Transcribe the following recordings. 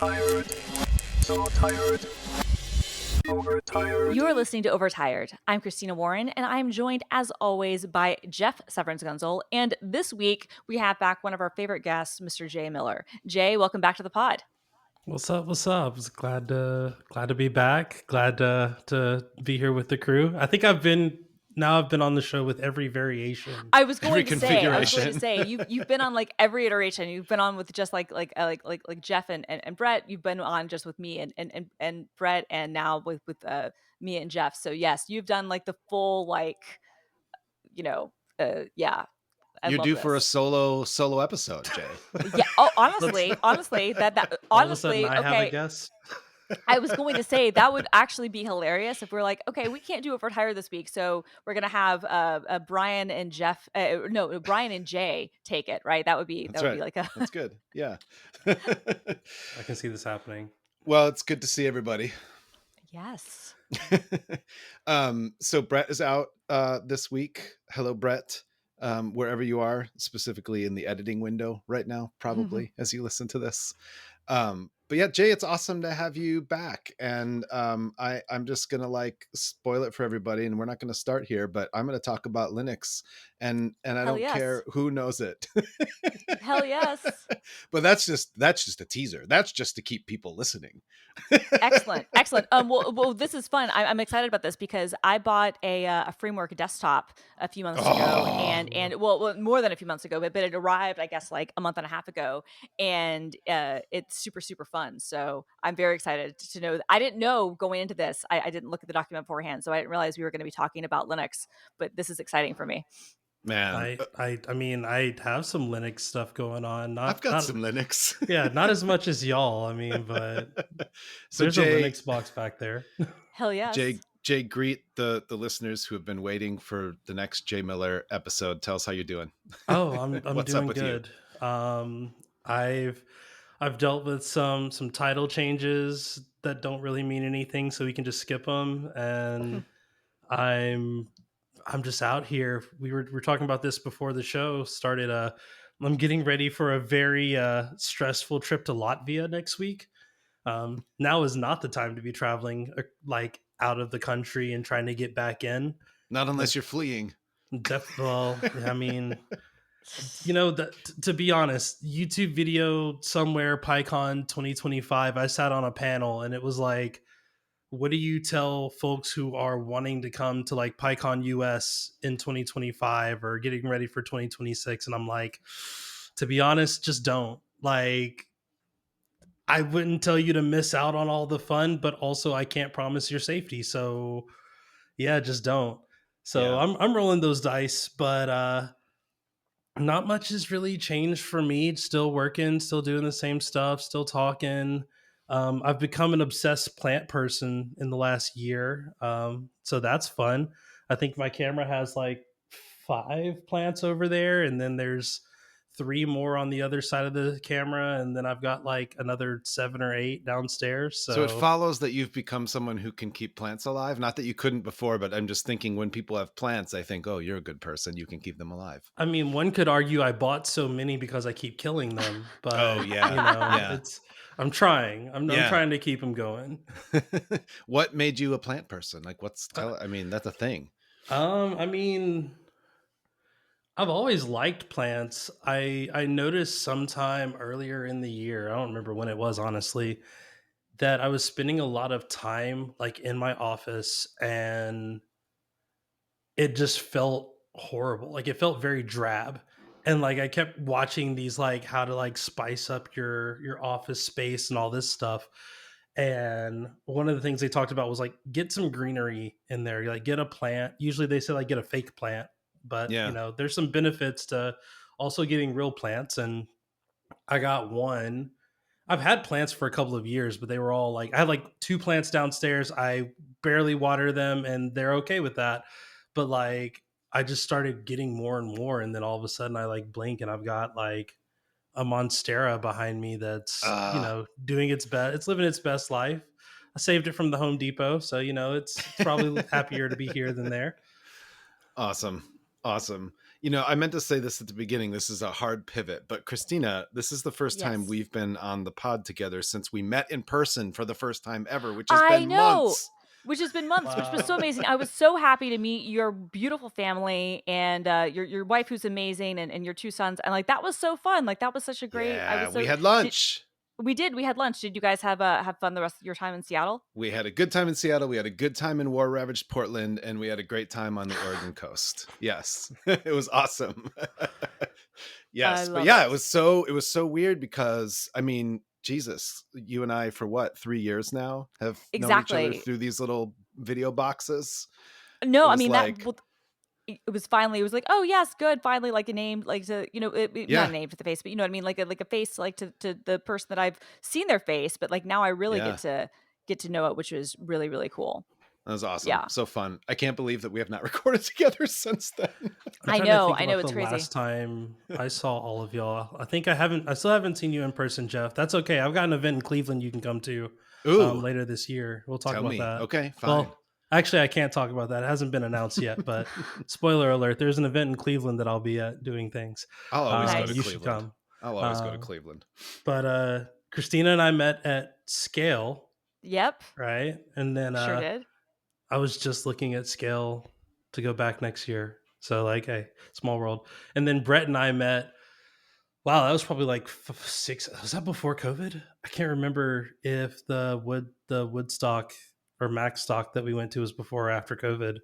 Overtired. So tired. Overtired. You are listening to Overtired. I'm Christina Warren, and I'm joined, as always, by Jeff Severns Guntzel. And this week, we have back one of our favorite guests, Mr. Jay Miller. Jay, welcome back to the pod. What's up? What's up? It's glad to be back. Glad to be here with the crew. I think I've been on the show with every variation. I was going to say, you've been on like every iteration. You've been on with just like Jeff and Brett. You've been on just with me and Brett, and now with me and Jeff. So yes, you've done like the full yeah. You're due for a solo episode, Jay. Yeah. Oh, honestly, All of a sudden, I have a guess. I was going to say that would actually be hilarious if we're like, okay, we can't do Overtired this week, so we're gonna have Brian and Jeff. Brian and Jay take it. Right? That would be like a. That's good. Yeah. I can see this happening. Well, it's good to see everybody. Yes. So Brett is out this week. Hello, Brett. Wherever you are, specifically in the editing window right now, probably as you listen to this. But yeah, Jay, it's awesome to have you back. And I'm just going to like spoil it for everybody. And we're not going to start here, but I'm going to talk about Linux. And I don't care who knows it. Hell yes. But that's just a teaser. That's just to keep people listening. Excellent. Well, this is fun. I'm excited about this because I bought a framework desktop a few months ago, and more than a few months ago, but it arrived, I guess, like a month and a half ago, and it's super, super fun. So I'm very excited to know that. I didn't know going into this. I didn't look at the document beforehand, so I didn't realize we were going to be talking about Linux. But this is exciting for me. Man, I mean, I have some Linux stuff going on. I've got some Linux. Yeah, not as much as y'all. I mean, but so there's Jay, a Linux box back there. Hell yes. Jay, greet the listeners who have been waiting for the next Jay Miller episode. Tell us how you're doing. Oh, I'm What's doing up with good. I've dealt with some title changes that don't really mean anything, so we can just skip them. And I'm just out here. We were talking about this before the show started. I'm getting ready for a very stressful trip to Latvia next week. Now is not the time to be traveling like out of the country and trying to get back in. Not unless you're fleeing. Well, I mean, to be honest, YouTube video somewhere, PyCon 2025, I sat on a panel and it was like, what do you tell folks who are wanting to come to like PyCon US in 2025 or getting ready for 2026? And I'm like, to be honest, just don't. Like, I wouldn't tell you to miss out on all the fun, but also I can't promise your safety. So yeah, just don't. So yeah. I'm rolling those dice, but not much has really changed for me. Still working, still doing the same stuff, still talking. I've become an obsessed plant person in the last year. So that's fun. I think my camera has like 5 plants over there, and then there's 3 more on the other side of the camera, and then I've got like another 7 or 8 downstairs. So it follows that you've become someone who can keep plants alive. Not that you couldn't before, but I'm just thinking when people have plants, I think, oh, you're a good person. You can keep them alive. I mean, one could argue I bought so many because I keep killing them. But I'm trying. I'm trying to keep them going. What made you a plant person? Like, I mean, that's a thing. I mean, I've always liked plants. I noticed sometime earlier in the year, I don't remember when it was, honestly, that I was spending a lot of time like in my office and it just felt horrible. Like it felt very drab. And like I kept watching these like how to like spice up your office space and all this stuff. And one of the things they talked about was like get some greenery in there. Like get a plant. Usually they say like get a fake plant, but there's some benefits to also getting real plants. And I got one. I've had plants for a couple of years, but they were all like I had like 2 plants downstairs. I barely water them and they're okay with that. But like I just started getting more and more, and then all of a sudden I like blink and I've got like a Monstera behind me that's doing its best. It's living its best life. I saved it from the Home Depot, so it's probably happier to be here than there. Awesome. You know, I meant to say this at the beginning. This is a hard pivot, but Christina, this is the first time Yes. we've been on the pod together since we met in person for the first time ever, which has I been know, months. which has been months, which was so Wow. amazing. I was so happy to meet your beautiful family and your wife who's amazing and your 2 sons. And like that was so fun. Like that was such a great I Yeah, was we so had did, lunch. we had lunch. Did you guys have fun the rest of your time in Seattle? We had a good time in Seattle. We had a good time in war ravaged Portland, and we had a great time on the Oregon coast. Yes, it was awesome. I Yes, but love yeah, it. it was so weird because I mean, Jesus, you and I for what 3 years now have known each other Exactly. through these little video boxes. It No, I was mean that like, well, it was finally it was like, "Oh, yes, good, finally, like, a name, like, to not a yeah, name to the face, but you know what I mean? Like a face, like, to the person that I've seen their face, but, like, now I really yeah. get to know it, which was really, really cool. That was awesome. Yeah. So fun. I can't believe that we have not recorded together since then. I'm trying to think I know, about it's the crazy. last time I saw all of y'all. I still haven't seen you in person, Jeff. That's okay. I've got an event in Cleveland you can come to Ooh, later this year. We'll talk tell about me. that. Okay, fine. Well, actually, I can't talk about that. It hasn't been announced yet, but spoiler alert, there's an event in Cleveland that I'll be at doing things. I'll always go to You should Cleveland. come. I'll always go to Uh, Cleveland. but Christina and I met at Scale, Yep, right? And then sure did. I was just looking at Scale to go back next year. So like, hey, small world. And then Brett and I met. Wow, that was probably like 6. Was that before COVID? I can't remember if the Woodstock or Macstock that we went to was before or after COVID.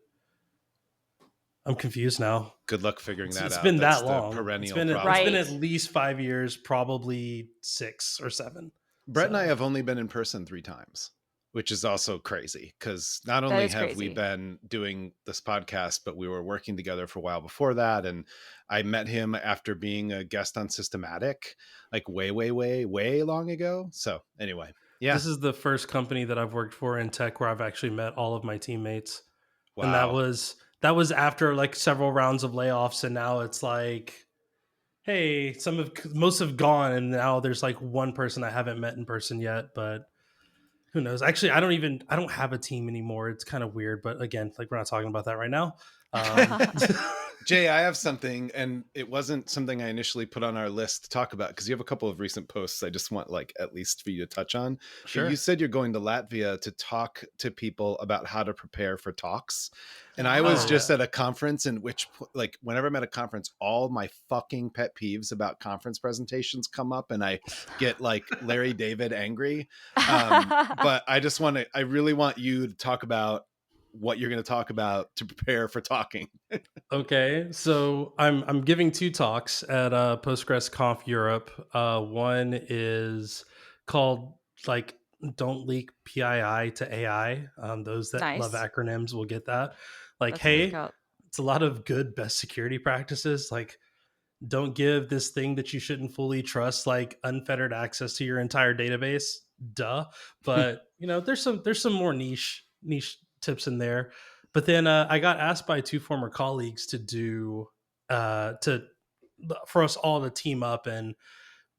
I'm confused now. Good luck figuring It's, that it's out. been That's that the long. perennial It's problem. been Right. at least 5 years, probably 6 or 7. Brett and I So have only been in person 3 times, which is also crazy because not That only is have we crazy. been doing this podcast, but we were working together for a while before that. And I met him after being a guest on Systematic, like way, way, way, way long ago. So anyway, yeah. this is the first company that I've worked for in tech where I've actually met all of my teammates. And Wow. that was after like several rounds of layoffs, and now it's like, hey, most have gone, and now there's like one person I haven't met in person yet, but who knows? Actually, I don't have a team anymore. It's kind of weird, but again, like we're not talking about that right now. Um, Jay, I have something, and it wasn't something I initially put on our list to talk about because you have a couple of recent posts I just want, like, at least for you to touch on. Sure. But you said you're going to Latvia to talk to people about how to prepare for talks. And I was Oh, just yeah. at a conference in which, like, whenever I'm at a conference, all my fucking pet peeves about conference presentations come up, and I get like Larry David angry. But I really want you to talk about what you're going to talk about to prepare for talking. Okay, so I'm giving 2 talks at Postgres Conf Europe. One is called like "Don't Leak PII to AI." Those that love Nice. acronyms will get that. Like, That's a good hey, call. it's a lot of good best security practices. Like, don't give this thing that you shouldn't fully trust like unfettered access to your entire database. Duh. But there's some more niche tips in there. But then I got asked by 2 former colleagues to do to for us all to team up and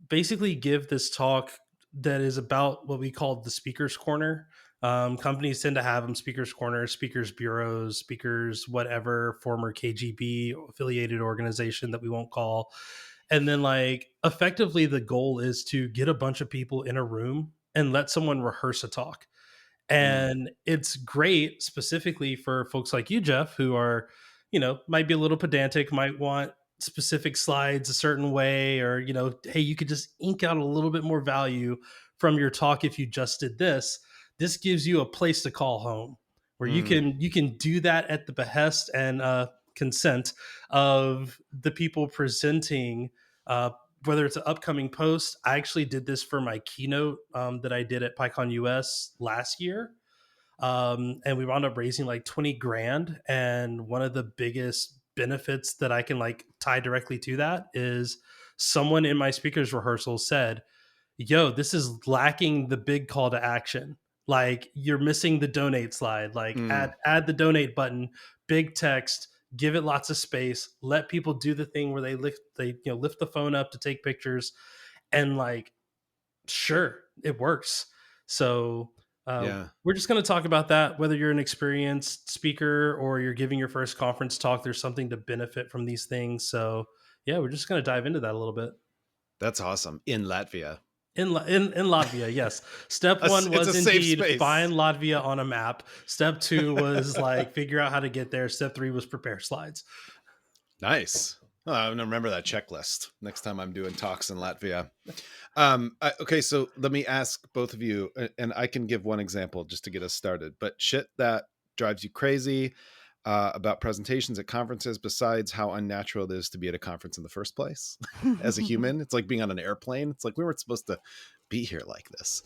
basically give this talk that is about what we call the speakers corner. Companies tend to have them: speakers corner, speakers bureaus, speakers whatever, former KGB affiliated organization that we won't call. And then like effectively the goal is to get a bunch of people in a room and let someone rehearse a talk. And it's great specifically for folks like you, Jeff, who are, might be a little pedantic, might want specific slides a certain way, or, hey, you could just ink out a little bit more value from your talk if you just did this. This gives you a place to call home where you can do that at the behest and consent of the people presenting, whether it's an upcoming post. I actually did this for my keynote that I did at PyCon US last year. And we wound up raising like 20 grand. And one of the biggest benefits that I can like tie directly to that is someone in my speakers rehearsal said, yo, this is lacking the big call to action. Like you're missing the donate slide, like add the donate button, big text, give it lots of space, let people do the thing where they lift the phone up to take pictures, and like, sure, it works. So Yeah. We're just going to talk about that. Whether you're an experienced speaker or you're giving your first conference talk, there's something to benefit from these things. So, yeah, we're just going to dive into that a little bit. That's awesome. In Latvia. In Latvia, yes. Step one It's a was safe indeed space. find Latvia on a map. Step two was like figure out how to get there. Step three was prepare slides. Nice. Oh, I'm gonna remember that checklist next time I'm doing talks in Latvia. Okay, so let me ask both of you, and I can give one example just to get us started. But shit that drives you crazy about presentations at conferences, besides how unnatural it is to be at a conference in the first place as a human. It's like being on an airplane. It's like we weren't supposed to be here like this.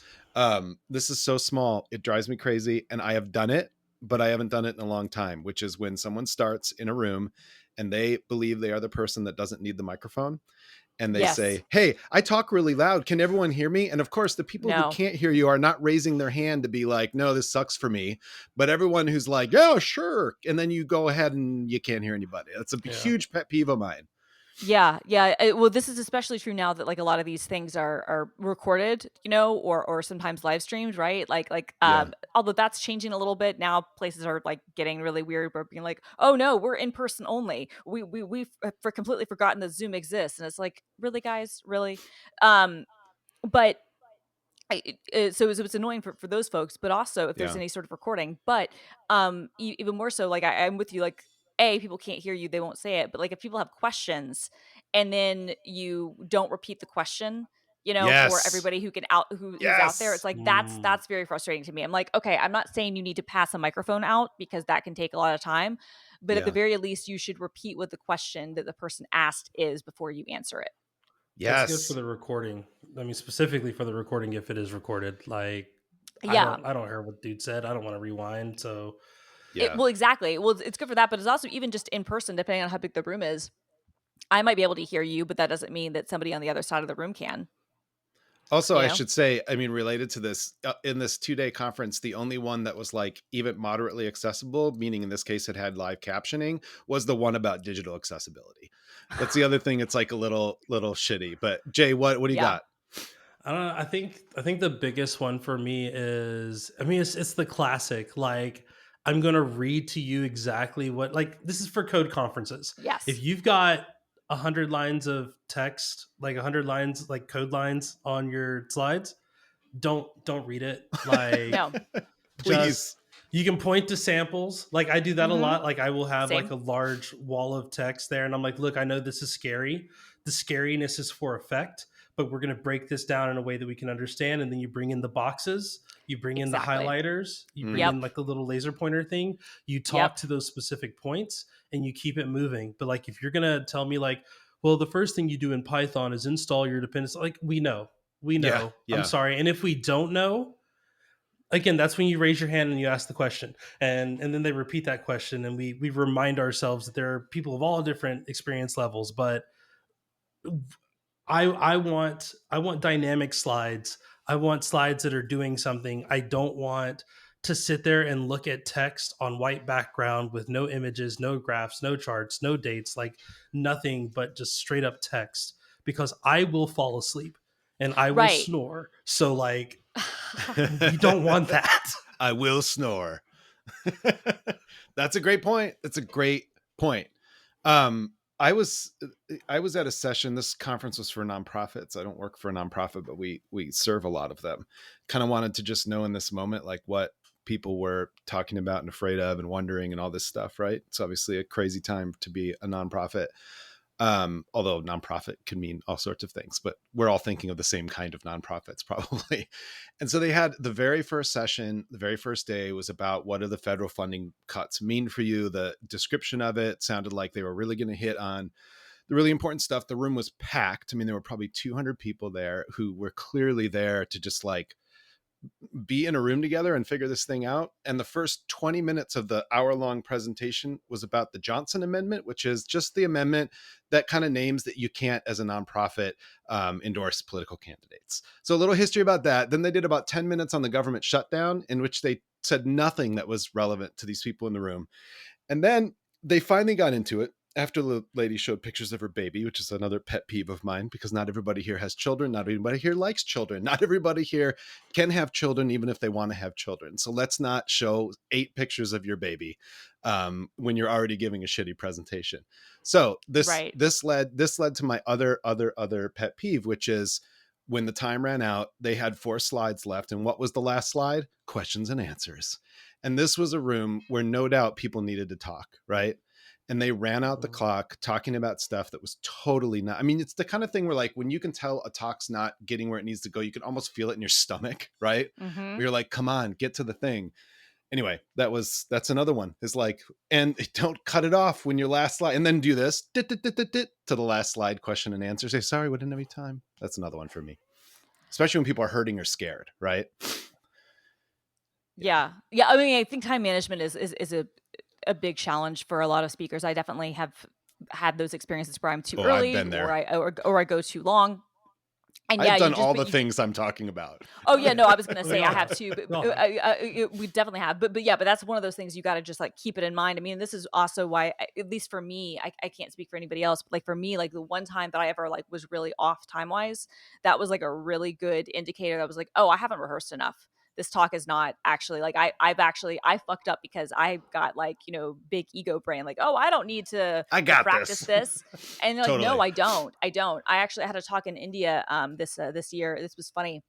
This is so small. It drives me crazy, and I have done it, but I haven't done it in a long time, which is when someone starts in a room and they believe they are the person that doesn't need the microphone. And they Yes. say, hey, I talk really loud. Can everyone hear me? And of course, the people who No. can't hear you are not raising their hand to be like, no, this sucks for me. But everyone who's like, yeah, sure. And then you go ahead and you can't hear anybody. That's a huge pet peeve of mine. Yeah. Well, this is especially true now that like a lot of these things are recorded, or sometimes live streamed, right? Yeah. Although that's changing a little bit now, places are like getting really weird. We're being like, oh no, we're in person only. We've completely forgotten that Zoom exists, and it's like, really, guys, really. But so it's annoying for those folks, but also if there's Yeah. any sort of recording. But even more so, like I'm with you. Like, people can't hear you, they won't say it. But like if people have questions and then you don't repeat the question, for Yes. everybody who's out there, it's Yes. like that's very frustrating to me. I'm like, okay, I'm not saying you need to pass a microphone out because that can take a lot of time, but at the Yeah. very least, you should repeat what the question that the person asked is before you answer it. That's good Yes. for the recording. I mean, specifically for the recording, if it is recorded, like Yeah. I don't hear what dude said. I don't want to rewind. So Yeah. Well, exactly. Well, it's good for that, but it's also even just in person, depending on how big the room is. I might be able to hear you, but that doesn't mean that somebody on the other side of the room can. Also, You I know? should say, I mean, related to this, in this 2-day conference, the only one that was like even moderately accessible, meaning in this case it had live captioning, was the one about digital accessibility. That's the other thing. It's like a little shitty. But Jay, what do you Yeah. got? I don't know. I think the biggest one for me is, I mean, it's the classic. Like, I'm gonna read to you exactly what. Like, this is for code conferences. Yes. If you've got 100 lines of text, like 100 lines, like code lines on your slides, don't read it. Like, No. Please. just you can point to samples. Like I do that a Mhm. lot. Like I will have like Same. a large wall of text there, and I'm like, look, I know this is scary. The scariness is for effect, but we're going to break this down in a way that we can understand. And then you bring in the boxes, you bring in the Exactly. highlighters, you bring Yep. in like the little laser pointer thing. You talk Yep. to those specific points, and you keep it moving. But like if you're going to tell me like, well, the first thing you do in Python is install your dependency. Like we know. Yeah. I'm sorry. And if we don't know, again, that's when you raise your hand and you ask the question, and then they repeat that question, and we remind ourselves that there are people of all different experience levels. But I want dynamic slides. I want slides that are doing something. I don't want to sit there and look at text on white background with no images, no graphs, no charts, no dates, like nothing but just straight up text, because I will fall asleep and I will Right. snore. So like you don't want that. I will snore. That's a great point. That's a great point. I was at a session. This conference was for nonprofits. I don't work for a nonprofit, but we serve a lot of them. Kind of wanted to just know in this moment, like what people were talking about and afraid of and wondering and all this stuff, right? It's obviously a crazy time to be a nonprofit. Although nonprofit can mean all sorts of things, but we're all thinking of the same kind of nonprofits probably. And so they had the very first session, the very first day was about what do the federal funding cuts mean for you? The description of it sounded like they were really going to hit on the really important stuff. The room was packed. I mean, there were probably 200 people there who were clearly there to just like be in a room together and figure this thing out. And the first 20 minutes of the hour-long presentation was about the Johnson Amendment, which is just the amendment that kind of names that you can't, as a nonprofit, endorse political candidates. So a little history about that. Then they did about 10 minutes on the government shutdown, in which they said nothing that was relevant to these people in the room. And then they finally got into it. after the lady showed pictures of her baby, which is another pet peeve of mine, because not everybody here has children. Not everybody here likes children. Not everybody here can have children, even if they want to have children. So let's not show 8 pictures of your baby when you're already giving a shitty presentation. So Right. this led to my other pet peeve, which is when the time ran out, they had 4 slides left. And what was the last slide? Questions and answers. And this was a room where no doubt people needed to talk, right? And they ran out the clock talking about stuff that was totally not. I mean, it's the kind of thing where, like, when you can tell a talk's not getting where it needs to go, you can almost feel it in your stomach, right? Mm-hmm. Where you're like, come on, get to the thing. Anyway, that's another one. It's like, and don't cut it off when your last slide, and then do this to the last slide, question and answer. Say, sorry, we didn't have any time. That's another one for me, especially when people are hurting or scared, right? Yeah. I mean, I think time management is a big challenge for a lot of speakers. I definitely have had those experiences where I'm too Oh, I've early, been or there. I go too long. And I've yeah, done all the things I'm talking about. Oh yeah, no, I was gonna We say all I have have. too, but We all have. we definitely have. But yeah, but that's one of those things you got to just like keep it in mind. I mean, this is also why, at least for me, I can't speak for anybody else, but like for me, like the one time that I ever like was really off time wise, that was like a really good indicator. That was like, oh, I haven't rehearsed enough. This talk is not actually like I fucked up because I got like, big ego brain, like, oh, I don't need to I got practice this. And like, no, Totally. I don't. I actually had a talk in India this year. This was funny.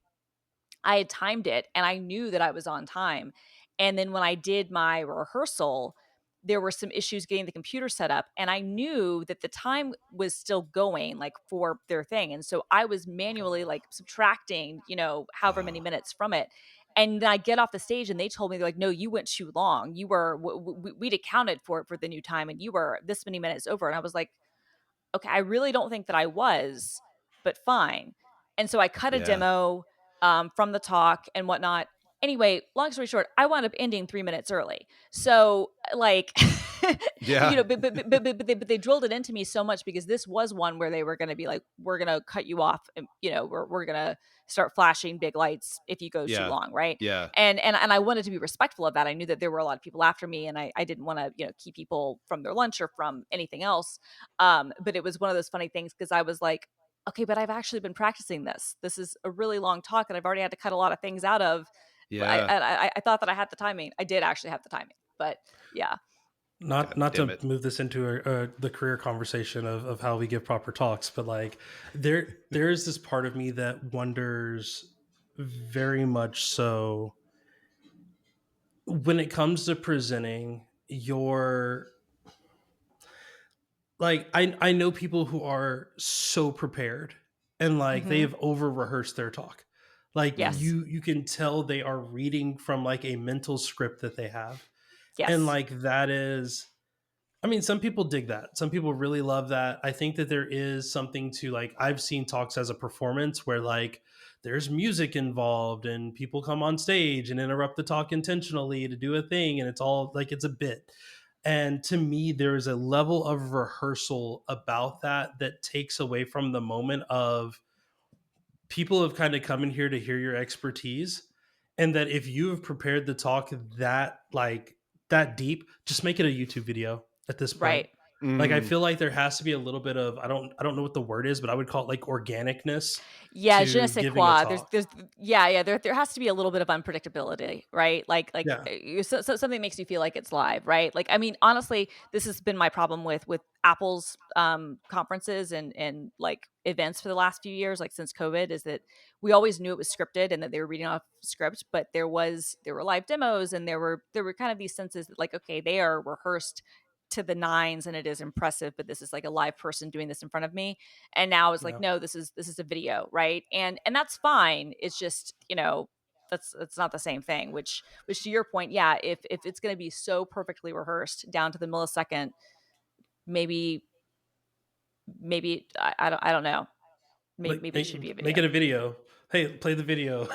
I had timed it and I knew that I was on time. And then when I did my rehearsal, there were some issues getting the computer set up, and I knew that the time was still going like for their thing. And so I was manually like subtracting, however many minutes from it. And then I get off the stage and they told me, they're like, no, you went too long. You were, we'd accounted for it for the new time and you were this many minutes over. And I was like, okay, I really don't think that I was, but fine. And so I cut a Yeah. demo from the talk and whatnot. Anyway, long story short, I wound up ending 3 minutes early. So like, Yeah. but they drilled it into me so much, because this was one where they were going to be like, we're going to cut you off. And, we're going to start flashing big lights if you go too Yeah. long. Right. Yeah. And I wanted to be respectful of that. I knew that there were a lot of people after me, and I didn't want to, keep people from their lunch or from anything else. But it was one of those funny things, because I was like, okay, but I've actually been practicing this. This is a really long talk, and I've already had to cut a lot of things out of. Yeah. I thought that I had the timing. I did actually have the timing, but yeah. Not God damn to it. move this into the career conversation of how we give proper talks, but like there is this part of me that wonders very much so when it comes to presenting your, like I know people who are so prepared and like they Mm-hmm. have over rehearsed their talk. Like Yes. you can tell they are reading from like a mental script that they have. And Yes. like that is, I mean, some people dig that. Some people really love that. I think that there is something to, like, I've seen talks as a performance where like there's music involved and people come on stage and interrupt the talk intentionally to do a thing, and it's all like it's a bit. And to me, there is a level of rehearsal about that that takes away from the moment of people have kind of come in here to hear your expertise, and that if you have prepared the talk that like that deep, just make it a YouTube video at this point. Right. Like I Mm, feel like there has to be a little bit of, I don't know what the word is, but I would call it like organicness Yeah, je ne to sais giving a quoi. talk. There has to be a little bit of unpredictability, right? Yeah. So something makes you feel like it's live, right? Like, I mean, honestly, this has been my problem with Apple's conferences and like events for the last few years, like since COVID, is that we always knew it was scripted and that they were reading off script, but there were live demos, and there were kind of these senses that, like, okay, they are rehearsed to the nines and it is impressive, but this is like a live person doing this in front of me. And now it's like, Yeah. no, this is a video, right? And that's fine. It's just, that's not the same thing, which to your point, yeah, if it's going to be so perfectly rehearsed down to the millisecond, maybe I don't know, Like maybe it should be a make it video. a video. Hey, play the video.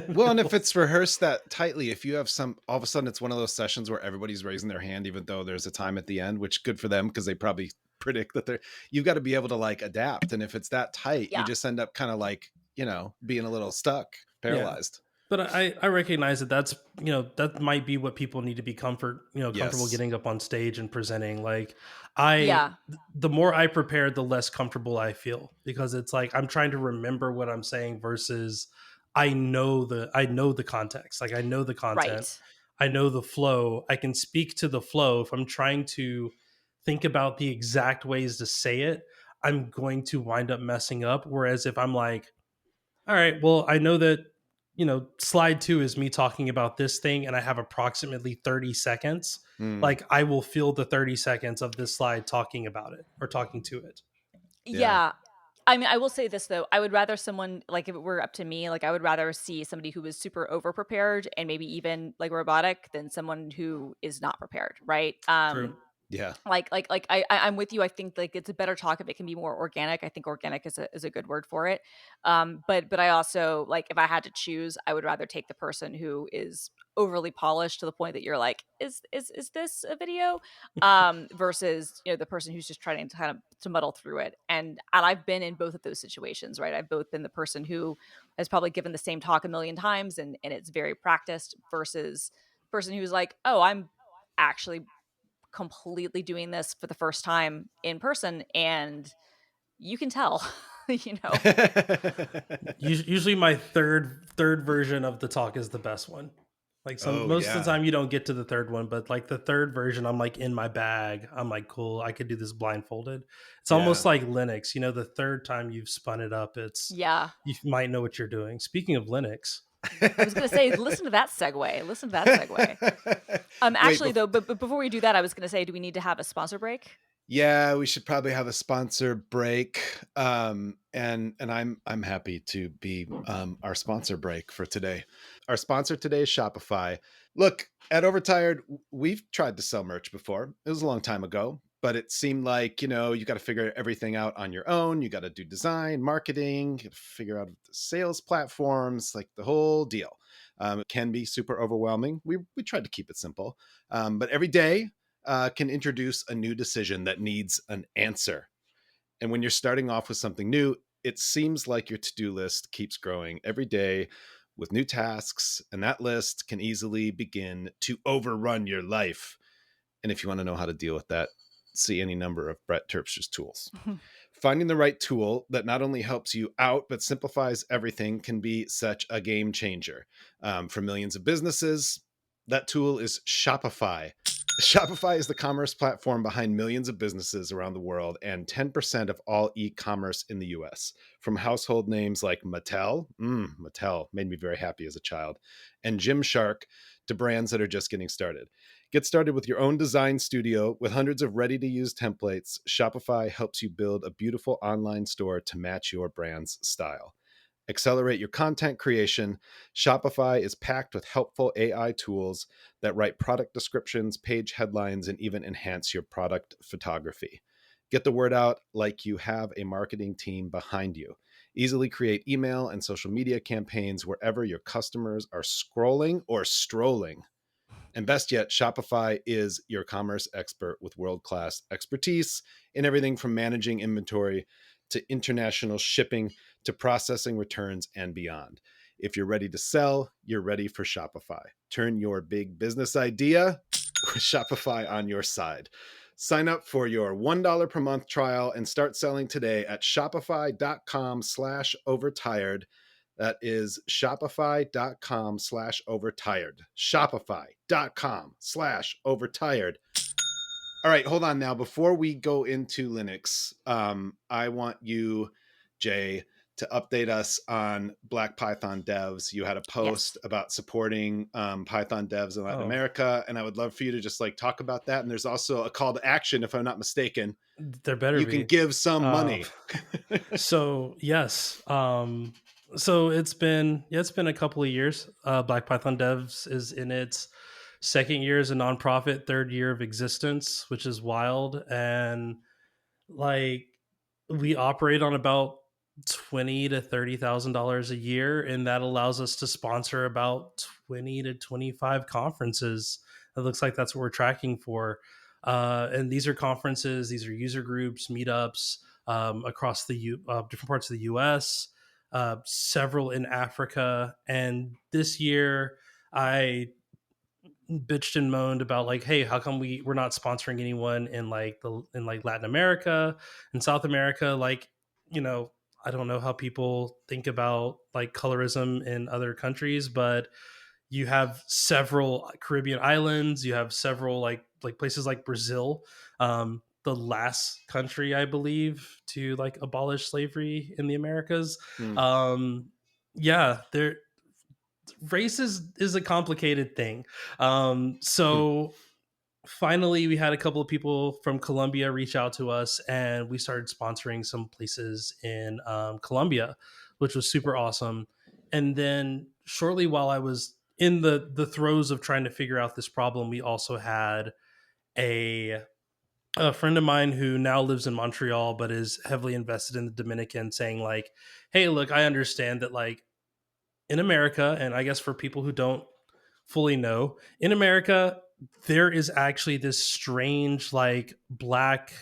well, and if it's rehearsed that tightly, if you have some, all of a sudden it's one of those sessions where everybody's raising their hand, even though there's a time at the end, which good for them because they probably predict that you've got to be able to like adapt. And if it's that tight, you Yeah. just end up kind of like, being a little stuck, Yeah. paralyzed. But I recognize that that's, that might be what people need to be comfortable Yes. getting up on stage and presenting. Like I, Yeah. the more I prepare, the less comfortable I feel, because it's like I'm trying to remember what I'm saying versus I know the context. Like I know the content, Right. I know the flow. I can speak to the flow. If I'm trying to think about the exact ways to say it, I'm going to wind up messing up. Whereas if I'm like, all right, well, I know that, slide 2 is me talking about this thing and I have approximately 30 seconds. Mm, Like I will fill the 30 seconds of this slide talking about it or talking to it. yeah. Yeah. I mean, I will say this though. I would rather someone, like, if it were up to me, like I would rather see somebody who was super over prepared and maybe even like robotic than someone who is not prepared, right? True. Yeah. I'm with you. I think like it's a better talk if it can be more organic. I think organic is a good word for it. But I also, like, if I had to choose, I would rather take the person who is overly polished to the point that you're like, is this a video? Versus, the person who's just trying to kind of to muddle through it. And I've been in both of those situations, right? I've both been the person who has probably given the same talk a million times and it's very practiced, versus person who's like, oh, I'm actually completely doing this for the first time in person, and you can tell. you know Usually my third version of the talk is the best one. Like Oh most of the yeah. time you don't get to the third one, but like the third version, I'm like in my bag. I'm like, cool, I could do this blindfolded. It's almost Yeah. like Linux. The third time you've spun it up, Yeah, you might know what you're doing. Speaking of Linux, I was gonna say, listen to that segue. Wait, Actually though, but before we do that, I was gonna say, do we need to have a sponsor break? yeah, we should probably have a sponsor break. And I'm happy to be our sponsor break for today. Our sponsor today is Shopify. Look, at Overtired, we've tried to sell merch before. It was a long time ago, but it seemed like, you got to figure everything out on your own. You got to do design, marketing, you gotta figure out the sales platforms, like the whole deal. It can be super overwhelming. We tried to keep it simple. But every day can introduce a new decision that needs an answer. And when you're starting off with something new, it seems like your to-do list keeps growing every day with new tasks, and that list can easily begin to overrun your life. And if you want to know how to deal with that, see any number of Brett Terpster's tools. Finding the right tool that not only helps you out, but simplifies everything can be such a game changer. For millions of businesses, that tool is Shopify. Shopify is the commerce platform behind millions of businesses around the world and 10% of all e-commerce in the US. From household names like Mattel made me very happy as a child, and Gymshark, to brands that are just getting started. Get started with your own design studio with hundreds of ready-to-use templates. Shopify helps you build a beautiful online store to match your brand's style. Accelerate your content creation. Shopify is packed with helpful AI tools that write product descriptions, page headlines, and even enhance your product photography. Get the word out like you have a marketing team behind you. Easily create email and social media campaigns wherever your customers are scrolling or strolling. And best yet, Shopify is your commerce expert with world-class expertise in everything from managing inventory to international shipping to processing returns and beyond. If you're ready to sell, you're ready for Shopify. Turn your big business idea with Shopify on your side. Sign up for your $1 per month trial and start selling today at shopify.com/overtired. That is shopify.com/overtired. Shopify.com/overtired. All right, hold on now. Before we go into Linux, I want you, Jay, to update us on Black Python devs. You had a Yes. post about supporting Python devs in Latin oh, America, and I would love for you to just like talk about that. And there's also a call to action, if I'm not mistaken. there better You can be. give some Uh, money. so yes, so it's been a couple of years. Black Python Devs is in its second year as a nonprofit, third year of existence, which is wild. And like we operate on about $20,000 to $30,000 a year, and that allows us to sponsor about 20 to 25 conferences. It looks like that's what we're tracking for. And these are conferences, these are user groups, meetups across the different parts of the U.S. several in Africa. And this year, I bitched and moaned about like, hey, how come we're not sponsoring anyone in like Latin America and South America? Like, you know, I don't know how people think about like colorism in other countries, but you have several Caribbean islands, you have several like places like Brazil, the last country I believe to like abolish slavery in the Americas. Mm. Yeah, there race is a complicated thing. So finally we had a couple of people from Colombia reach out to us, and we started sponsoring some places in Colombia, which was super awesome. And then shortly while I was in the throes of trying to figure out this problem, we also had a a friend of mine who now lives in Montreal but is heavily invested in the Dominican, saying like, hey, look, I understand that like in America, and I guess for people who don't fully know, in America, there is actually this strange, like blackish,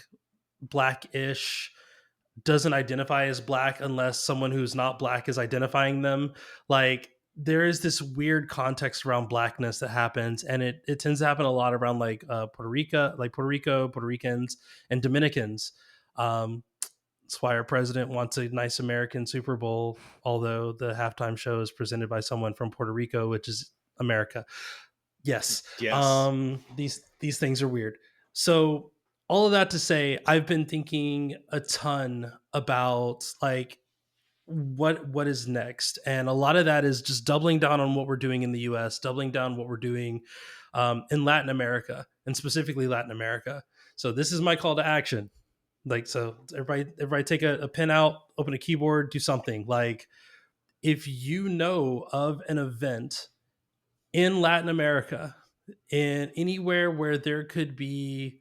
doesn't identify as black unless someone who's not black is identifying them. Like there is this weird context around blackness that happens, and it tends to happen a lot around like Puerto Rico, Puerto Ricans, and Dominicans. Um, that's why our president wants a nice American Super Bowl, although the halftime show is presented by someone from Puerto Rico, which is America. Yes. Yes. These things are weird. So all of that to say, I've been thinking a ton about like what is next, and a lot of that is just doubling down on what we're doing in the US, doubling down what we're doing in Latin America, and specifically Latin America. So this is my call to action. Like, so everybody take a pen out, open a keyboard, do something. Like, if you know of an event in Latin America, in anywhere where there could be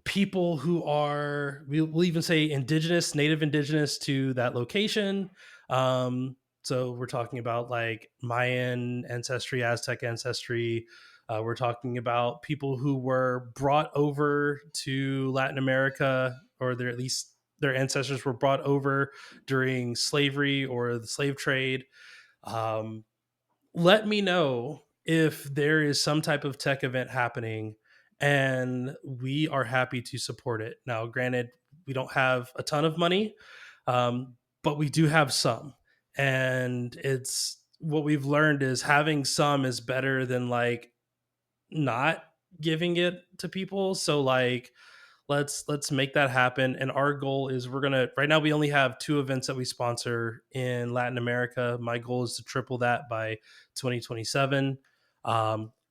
people who are, we'll even say indigenous, native indigenous to that location. So we're talking about like Mayan ancestry, Aztec ancestry. We're talking about people who were brought over to Latin America, or at least their ancestors were brought over during slavery or the slave trade. Um, Let me know if there is some type of tech event happening, and we are happy to support it. Now, granted, we don't have a ton of money, but we do have some. And it's what we've learned is having some is better than like not giving it to people. So like let's make that happen. And our goal is, we're gonna, right now we only have 2 events that we sponsor in Latin America. My goal is to triple that by 2027.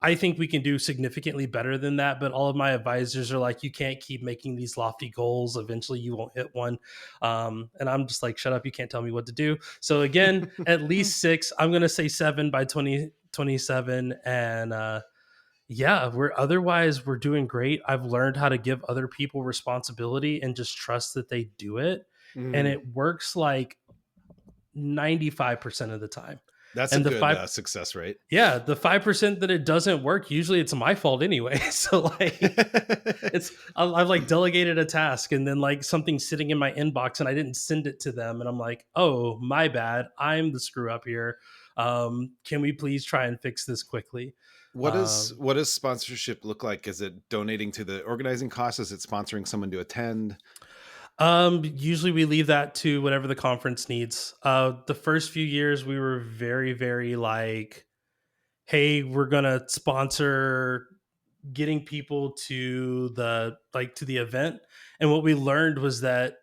I think we can do significantly better than that, but all of my advisors are like, you can't keep making these lofty goals, eventually you won't hit one. And I'm just like, shut up, you can't tell me what to do. So again, at least 6, I'm gonna say 7 by 2027. And yeah, we're doing great. I've learned how to give other people responsibility and just trust that they do it. And Mm. it works like 95% of the time. That's And a the good 5 success rate. yeah, the 5% that it doesn't work, usually it's my fault anyway. So like I've like delegated a task, and then like something's sitting in my inbox and I didn't send it to them, and I'm like, "Oh, my bad. I'm the screw up here. Can we please try and fix this quickly?" What Um, does sponsorship look like? Is it donating to the organizing costs? Is it sponsoring someone to attend? Usually we leave that to whatever the conference needs. The first few years we were very, very like, hey, we're gonna sponsor getting people to the event. And what we learned was that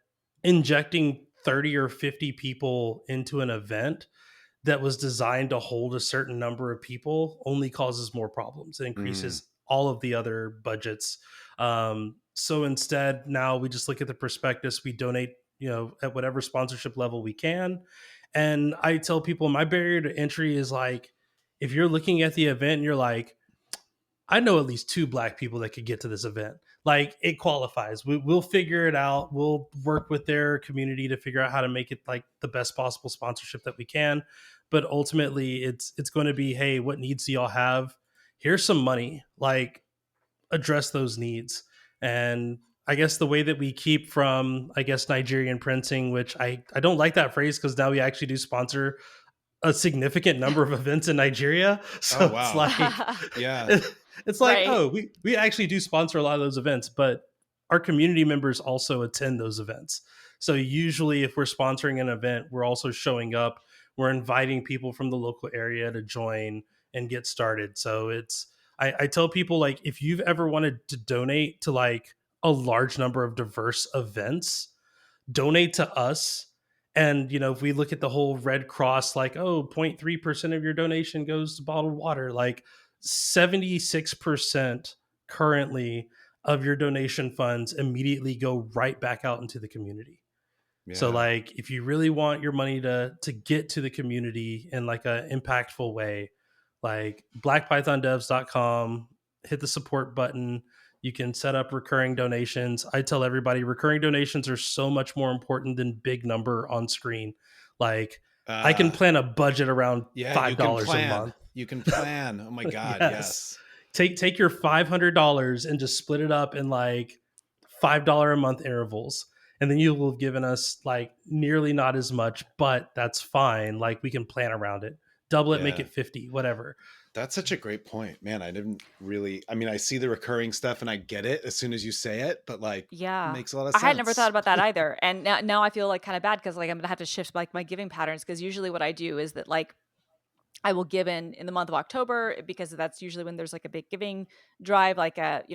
injecting 30 or 50 people into an event that was designed to hold a certain number of people only causes more problems. It Mm. increases all of the other budgets. So instead, now we just look at the prospectus. We donate, at whatever sponsorship level we can. And I tell people my barrier to entry is like, if you're looking at the event and you're like, I know at least 2 black people that could get to this event. Like, it qualifies. We'll figure it out. We'll work with their community to figure out how to make it like the best possible sponsorship that we can. But ultimately, it's going to be, hey, what needs do y'all have? Here's some money. Like, address those needs. And I guess the way that we keep from, I guess, Nigerian printing, which I don't like that phrase because now we actually do sponsor a significant number of events in Nigeria. Oh, So it's wow. like, Yeah. it's like, Right. oh, we actually do sponsor a lot of those events, but our community members also attend those events. So usually if we're sponsoring an event, we're also showing up, we're inviting people from the local area to join and get started. So I tell people, like, if you've ever wanted to donate to like a large number of diverse events, donate to us. And, if we look at the whole Red Cross, like, oh, 0.3% of your donation goes to bottled water, like 76% currently of your donation funds immediately go right back out into the community. So Yeah. like if you really want your money to get to the community in like a impactful way, like blackpythondevs.com, hit the support button. You can set up recurring donations. I tell everybody recurring donations are so much more important than big number on screen. Like I can plan a budget around Yeah, you can $5 a plan. month. You can plan. Oh my God, Yes. yes. Take your $500 and just split it up in like $5 a month intervals. And then you will have given us like nearly not as much, but that's fine. Like we can plan around it. Double it, make Yeah. it 50, whatever. That's such a great point. Man, I didn't really, I mean, I see the recurring stuff and I get it as soon as you say it, but like, it Yeah. makes a lot of I had never thought sense. about that either. And now I feel like kind of bad because like I'm gonna have to shift like my giving patterns because usually what I do is that like I will give in the month of October because that's usually when there's like a big giving drive, like at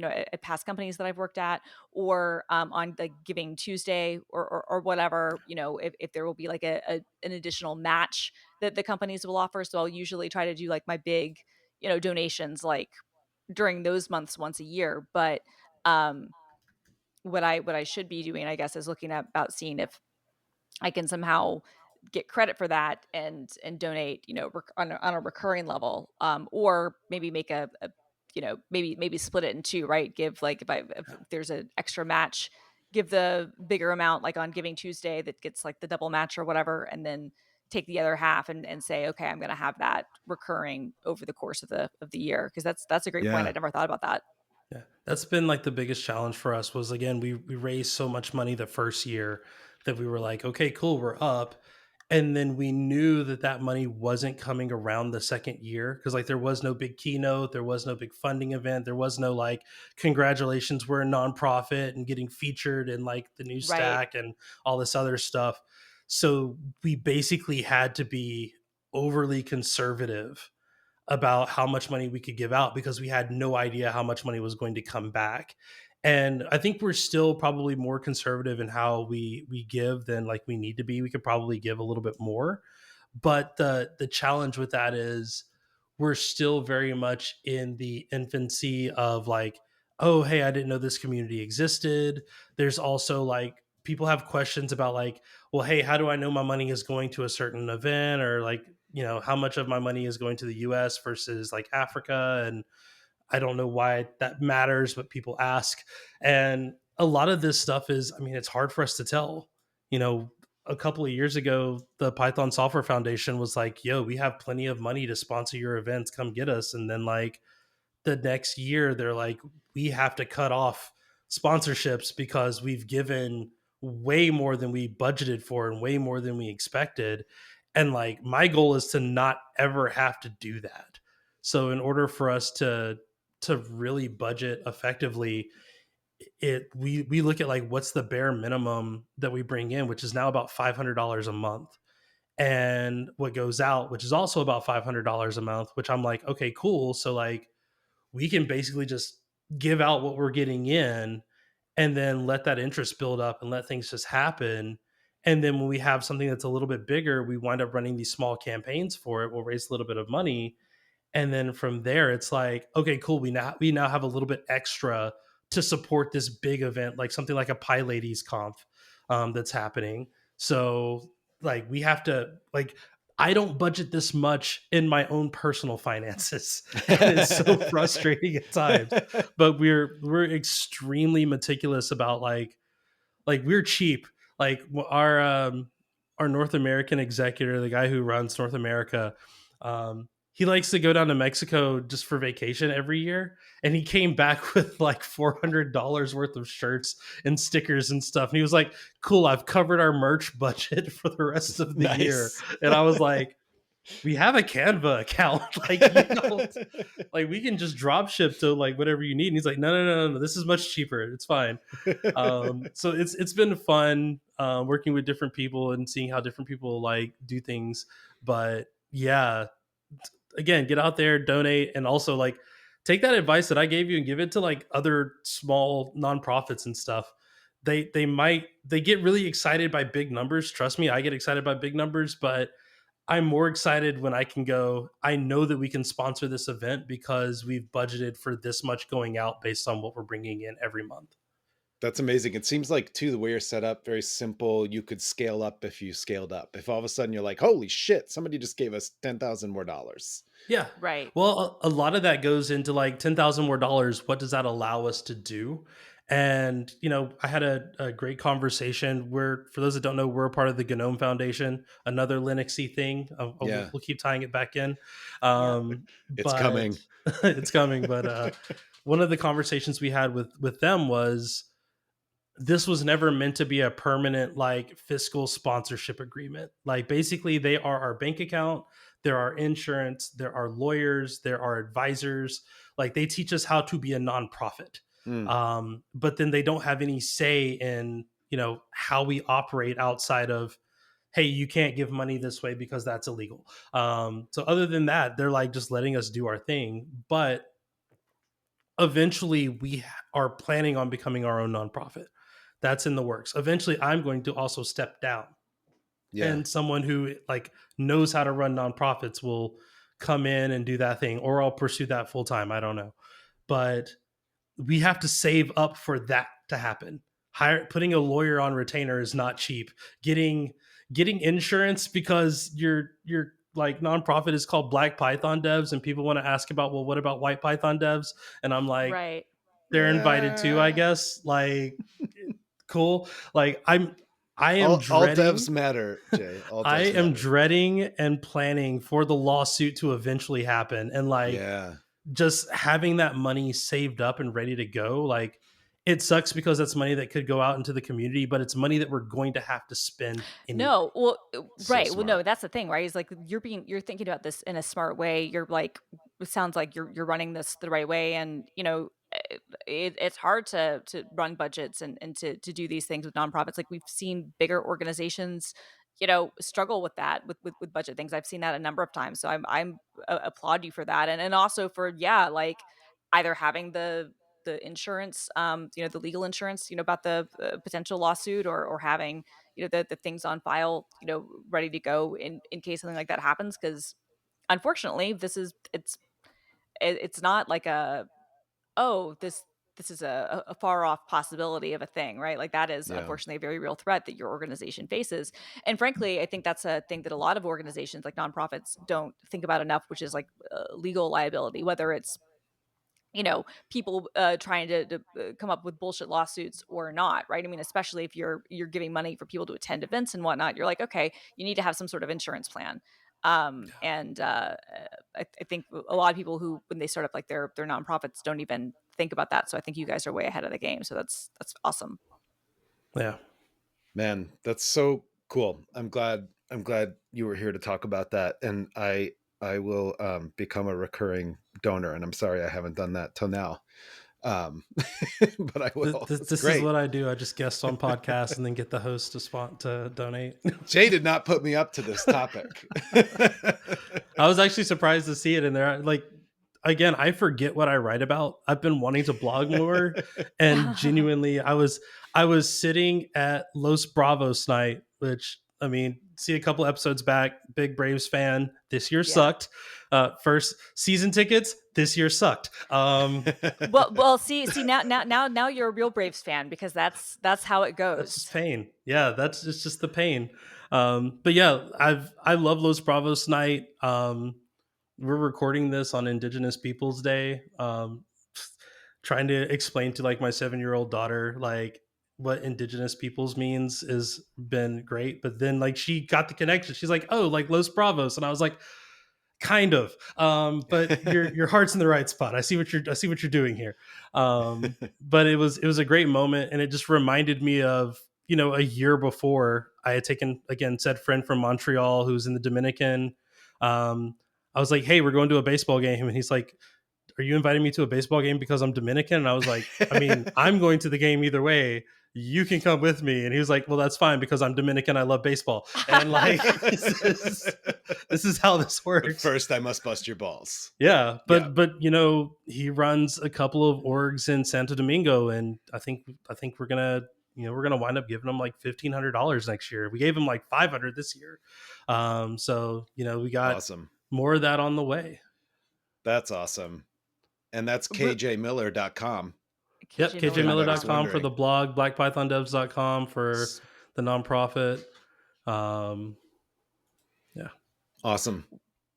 past companies that I've worked at, or on the Giving Tuesday or whatever. If there will be like an additional match that the companies will offer, so I'll usually try to do like my big donations like during those months once a year. But um, what I should be doing, I guess, is looking at about seeing if I can somehow get credit for that and donate, on a recurring level, or maybe make maybe split it in two, right? Give like if there's an extra match, give the bigger amount like on Giving Tuesday that gets like the double match or whatever, and then take the other half and say, okay, I'm going to have that recurring over the course of the year because that's a great point. I Yeah. never thought about that. Yeah, that's been like the biggest challenge for us was, again, we raised so much money the first year that we were like, okay, cool, we're up. And then we knew that that money wasn't coming around the second year because like there was no big keynote, there was no big funding event, there was no like congratulations, we're a nonprofit and getting featured in like the new Right. stack and all this other stuff. So we basically had to be overly conservative about how much money we could give out because we had no idea how much money was going to come back. And I think we're still probably more conservative in how we give than like we need to be. We could probably give a little bit more. But the challenge with that is we're still very much in the infancy of like, oh, hey, I didn't know this community existed. There's also like people have questions about like, well, hey, how do I know my money is going to a certain event, or like, how much of my money is going to the US versus like Africa. And I don't know why that matters, but people ask. And a lot of this stuff is, I mean, it's hard for us to tell. A couple of years ago, the Python Software Foundation was like, yo, we have plenty of money to sponsor your events. Come get us. And then, like, the next year, they're like, we have to cut off sponsorships because we've given way more than we budgeted for and way more than we expected. And, like, my goal is to not ever have to do that. So, in order for us to really budget effectively, we look at like what's the bare minimum that we bring in, which is now about $500 a month, and what goes out, which is also about $500 a month, which I'm like, okay, cool. So like we can basically just give out what we're getting in and then let that interest build up and let things just happen. And then when we have something that's a little bit bigger, we wind up running these small campaigns for it. We'll raise a little bit of money, and then from there it's like, okay, cool, we now have a little bit extra to support this big event, like something like a Pi Ladies conf that's happening. So like we have to, like, I don't budget this much in my own personal finances and it's so frustrating at times, but we're extremely meticulous about like we're cheap. Like our North American executor, the guy who runs North America, he likes to go down to Mexico just for vacation every year. And he came back with like $400 worth of shirts and stickers and stuff. And he was like, cool, I've covered our merch budget for the rest of the year. Nice. And I was like, we have a Canva account. Like, you don't, like, we can just drop ship to like whatever you need. And he's like, no, this is much cheaper. It's fine. So it's been fun working with different people and seeing how different people like do things. But yeah, again, get out there, donate, and also like take that advice that I gave you and give it to like other small nonprofits and stuff. They get really excited by big numbers. Trust me, I get excited by big numbers, but I'm more excited when I can go, I know that we can sponsor this event because we've budgeted for this much going out based on what we're bringing in every month. That's amazing. It seems like, too, the way you're set up, very simple. You could scale up if you scaled up. If all of a sudden you're like, holy shit, somebody just gave us $10,000 more. Yeah. Right. Well, a lot of that goes into like $10,000 more. What does that allow us to do? And, I had a great conversation where, for those that don't know, we're a part of the GNOME Foundation, another Linuxy thing. Yeah. We'll keep tying it back in. It's coming. It's coming. But one of the conversations we had with them was, this was never meant to be a permanent like fiscal sponsorship agreement. Like, basically they are our bank account, there are insurance, there are lawyers, there are advisors. Like, they teach us how to be a nonprofit. But then they don't have any say in, how we operate outside of, hey, you can't give money this way because that's illegal. So other than that, they're like just letting us do our thing. But eventually we are planning on becoming our own nonprofit. That's in the works. Eventually I'm going to also step down. Yeah. And someone who like knows how to run nonprofits will come in and do that thing, or I'll pursue that full time. I don't know. But we have to save up for that to happen. Putting a lawyer on retainer is not cheap. Getting insurance because your like nonprofit is called Black Python Devs, and people want to ask about, well, what about White Python Devs? And I'm like, Right. they're invited too, I guess. Like, cool. Like, I am all dreading. devs matter, Jay. All devs I am matter. dreading and planning for the lawsuit to eventually happen, and like, just having that money saved up and ready to go. Like, it sucks because that's money that could go out into the community, but it's money that we're going to have to spend anyway. No, well, So right. Well, no, smart. that's the thing, right? Is like you're thinking about this in a smart way. You're like, it sounds like you're running this the right way, and it's hard to run budgets and to do these things with nonprofits. Like, we've seen bigger organizations, struggle with that with budget things. I've seen that a number of times. So I'm applaud you for that, and also for like either having the insurance, the legal insurance, about the potential lawsuit, or having the things on file, ready to go in case something like that happens. Because unfortunately, it's not like this is a far off possibility of a thing, right? Like, that is unfortunately a very real threat that your organization faces. And frankly, I think that's a thing that a lot of organizations like nonprofits don't think about enough, which is like legal liability, whether it's people trying to come up with bullshit lawsuits or not, right? I mean, especially if you're giving money for people to attend events and whatnot, you're like, okay, you need to have some sort of insurance plan. And I think a lot of people who, when they start up like their nonprofits, don't even think about that. So I think you guys are way ahead of the game. So that's awesome. Yeah, man, that's so cool. I'm glad you were here to talk about that. And I will become a recurring donor, and I'm sorry I haven't done that till now. But I will. This is what I do. I just guest on podcasts and then get the host to donate. Jay did not put me up to this topic. I was actually surprised to see it in there. Like, again, I forget what I write about. I've been wanting to blog more, and genuinely, I was sitting at Los Bravos night, which, I mean, see a couple episodes back, big Braves fan. This year sucked. First season tickets, this year sucked. Well, see now you're a real Braves fan, because that's how it goes. That's just pain. Yeah, it's just the pain. But yeah, I love Los Bravos night. We're recording this on Indigenous Peoples Day. Trying to explain to like my 7-year-old daughter like what Indigenous peoples means has been great. But then like she got the connection. She's like, oh, like Los Bravos. And I was like, kind of. But your heart's in the right spot. I see what you're doing here. But it was a great moment, and it just reminded me of, a year before I had taken, again, said friend from Montreal who's in the Dominican. I was like, hey, we're going to a baseball game, and he's like, are you inviting me to a baseball game because I'm Dominican? And I was like, I mean, I'm going to the game either way. You can come with me. And he was like, well, that's fine because I'm Dominican. I love baseball. And like, this is how this works. But first, I must bust your balls. Yeah. But he runs a couple of orgs in Santo Domingo. And I think we're going to wind up giving him like $1,500 next year. We gave him like $500 this year. So, we got awesome. More of that on the way. That's awesome. And that's kjmiller.com. Yep, kjmiller.com for the blog, blackpythondevs.com for the nonprofit. Yeah. Awesome.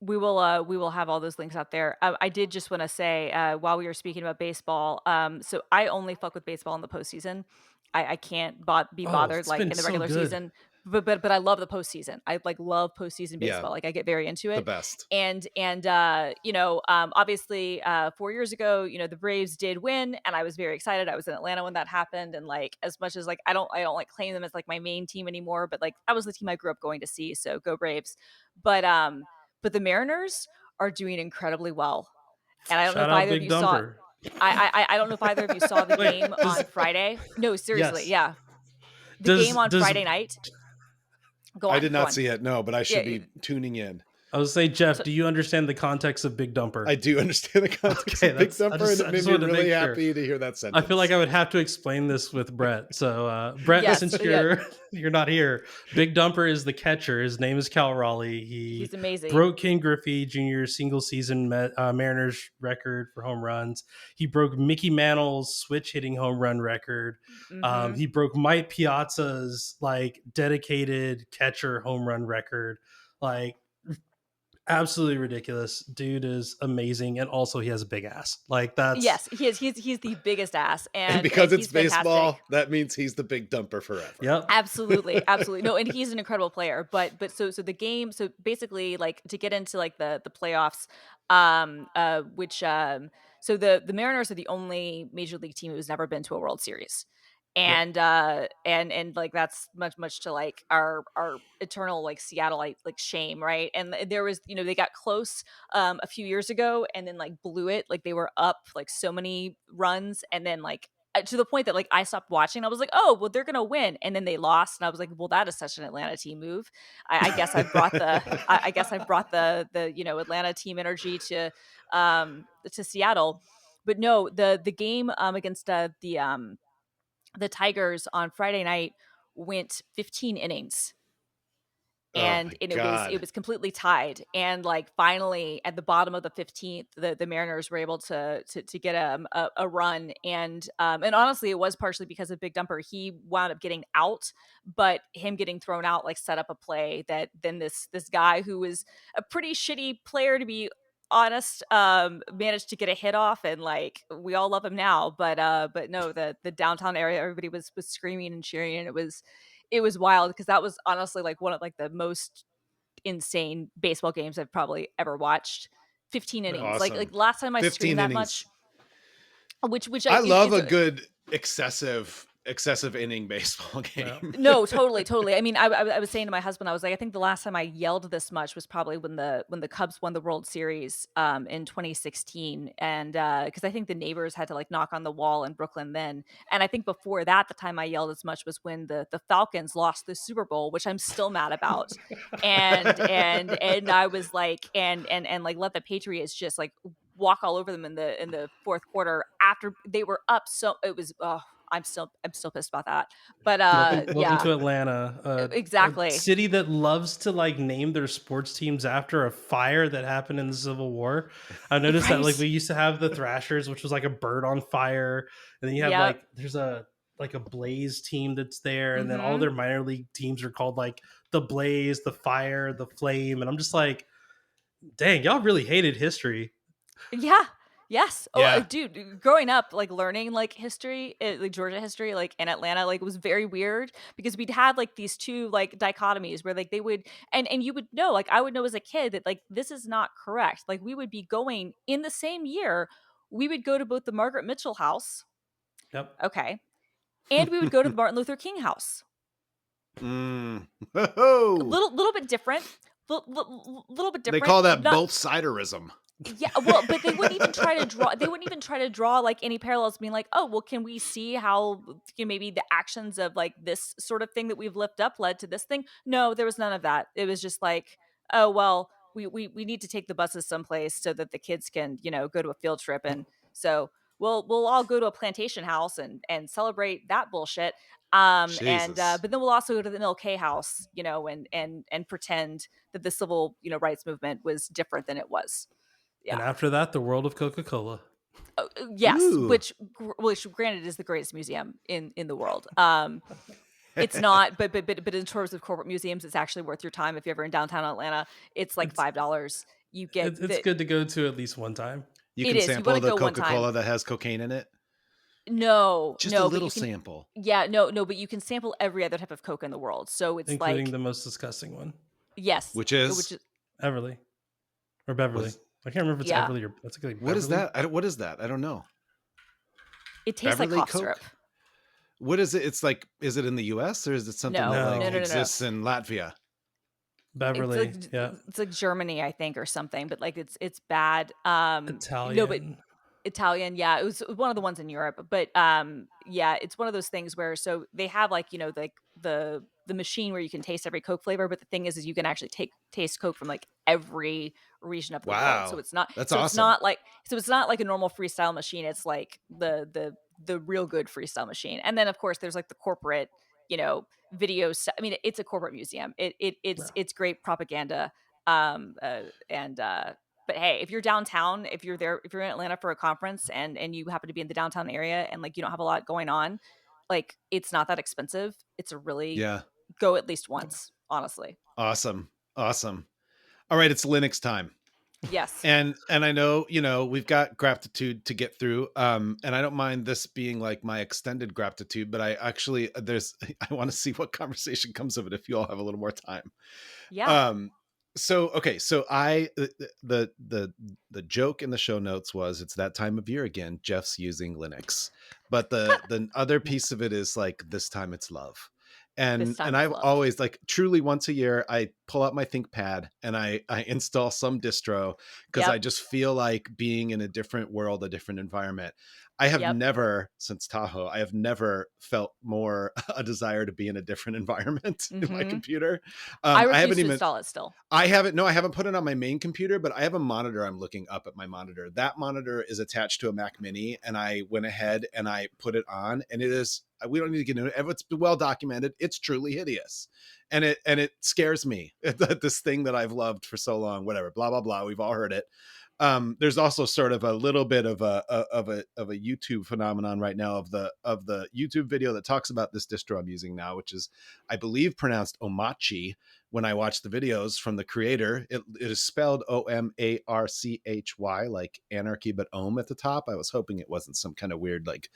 We will have all those links out there. I did just want to say, while we were speaking about baseball, so I only fuck with baseball in the postseason. I can't be bothered like in the regular season. But I love the postseason. I love postseason baseball. Like I get very into it. The best. And obviously 4 years ago, the Braves did win, and I was very excited. I was in Atlanta when that happened, and like as much as like I don't like claim them as like my main team anymore, but like that was the team I grew up going to see. So go Braves. But the Mariners are doing incredibly well, and I don't know if either of you saw. I don't know if either of you saw the game on Friday. No, seriously, yes. yeah. The game on Friday night. Go on, I did not see it, no, but I should be tuning in. I was saying, Jeff, do you understand the context of Big Dumper? I do understand the context of Big Dumper, and it made me really happy to hear that sentence. I feel like I would have to explain this with Brett. So, Brett, since you're not here, Big Dumper is the catcher. His name is Cal Raleigh. He's amazing. Broke Ken Griffey Jr.'s single-season Mariners record for home runs. He broke Mickey Mantle's switch-hitting home run record. Mm-hmm. He broke Mike Piazza's dedicated catcher home run record. Absolutely ridiculous. Dude is amazing, and also he has a big ass. Yes, he is. He's the biggest ass, and because it's baseball, fantastic. That means he's the Big Dumper forever. Yep, absolutely. No, and he's an incredible player. But so the game. So basically, to get into the playoffs, so the Mariners are the only major league team who's never been to a World Series. And that's much to our eternal Seattle shame, right? And there was they got close a few years ago and then blew it. They were up so many runs, and then to the point that I stopped watching. I was like, oh well, they're gonna win, and then they lost, and I was like, well, that is such an Atlanta team move. I guess I brought the Atlanta team energy to Seattle, but no, the game against the Tigers on Friday night went 15 innings. And it was completely tied. And finally at the bottom of the 15th, the Mariners were able to get a run. And honestly, it was partially because of Big Dumper. He wound up getting out, but him getting thrown out set up a play that then this guy who was a pretty shitty player, to be honest, managed to get a hit off, and we all love him now, but no, the downtown area, everybody was screaming and cheering, and it was wild, because that was honestly one of the most insane baseball games I've probably ever watched. 15 innings. Awesome. Last time I screamed that much, which I love a good excessive inning baseball game. Yeah. No, totally. I mean, I was saying to my husband, I was like, I think the last time I yelled this much was probably when the Cubs won the World Series in 2016, and because I think the neighbors had to knock on the wall in Brooklyn then, and I think before that, the time I yelled as much was when the Falcons lost the Super Bowl, which I'm still mad about, and I was like, and let the Patriots just walk all over them in the fourth quarter after they were up. So it was I'm still pissed about that. But welcome to Atlanta, exactly. A city that loves to name their sports teams after a fire that happened in the Civil War. I noticed that we used to have the Thrashers, which was a bird on fire, and then you have there's a Blaze team that's there, and then all their minor league teams are called the Blaze, the Fire, the Flame, and I'm just dang, y'all really hated history. Yeah. Yes. Oh, Yeah. dude, growing up, like learning like history, like Georgia history, like in Atlanta, like it was very weird because we'd had like these two like dichotomies where like they would, and you would know, like I would know as a kid that like this is not correct. Like we would be going in the same year, we would go to both the Margaret Mitchell house, Yep. okay, and we would go to the Martin Luther King house. Mm. A Ho-ho! little bit different. Little bit They different. call that Not both siderism. Yeah, well, but they wouldn't even try to draw like any parallels being like, "Oh, well, can we see how maybe the actions of like this sort of thing that we've lifted up led to this thing?" No, there was none of that. It was just like, "Oh, well, we need to take the buses someplace so that the kids can, go to a field trip and so we'll all go to a plantation house and celebrate that bullshit." And Jesus. but then we'll also go to the MLK house, and pretend that the civil, rights movement was different than it was. And Yeah. after that, the world of Coca-Cola. Yes, Ooh. which granted is the greatest museum in the world. It's not, but in terms of corporate museums, it's actually worth your time if you're ever in downtown Atlanta. It's like It's $5. You get it's the good to go to at least one time. You it can is. You want sample to the go one time. Coca-Cola that has cocaine in it. No, Just a no, but little you can. sample. Yeah, no, but you can sample every other type of Coke in the world. So it's Including like the most disgusting one, yes, Which is which is Everly or Beverly. What- I can't remember if it's yeah. Everly or that's like what is Beverly. that? What is that? I don't know. It tastes like Beverly cough Coke? syrup. What is it? It's like, is it in the US or is it something No, that like No. exists in Latvia? Beverly, yeah, It's like Germany, I think, or something. But like it's bad. No, but Italian. Italian, yeah, it was one of the ones in Europe, but yeah, it's one of those things where so they have like like the machine where you can taste every Coke flavor, but the thing is you can actually taste Coke from like every region of the world. So Wow. it's not That's awesome. it's not like a normal freestyle machine. It's like the real good freestyle machine, and then of course there's like the corporate video stuff. I mean, it's a corporate museum. Yeah. It's great propaganda, um, and but hey, if you're downtown, if you're in Atlanta for a conference and you happen to be in the downtown area and like you don't have a lot going on, like it's not that expensive. It's a really Yeah. go at least once, honestly. Awesome. Awesome. All right, it's Linux time. Yes. And I know, we've got Grapptitude to get through. And I don't mind this being like my extended Grapptitude, but I actually I want to see what conversation comes of it if you all have a little more time. Yeah. So okay, so the joke in the show notes was it's that time of year again. Jeff's using Linux, but the other piece of it is like this time it's love, This time and it's I've love. always like truly once a year I pull out my ThinkPad and I install some distro because I Yep. just feel like being in a different world, a different environment. I have Yep. never since Tahoe, I have never felt more a desire to be in a different environment in my Mhm. computer. I I refuse haven't to even install it still. I haven't put it on my main computer, but I have a monitor I'm looking up at my monitor. That monitor is attached to a Mac Mini, and I went ahead and I put it on, and it is, we don't need to get into it. It's well documented. It's truly hideous. And it scares me that this thing that I've loved for so long, whatever, blah, blah, blah. We've all heard it. There's also sort of a little bit of a YouTube phenomenon right now of the YouTube video that talks about this distro I'm using now, which is, I believe, pronounced Omachi. When I watch the videos from the creator, it is spelled Omarchy, like anarchy, but Om at the top. I was hoping it wasn't some kind of weird like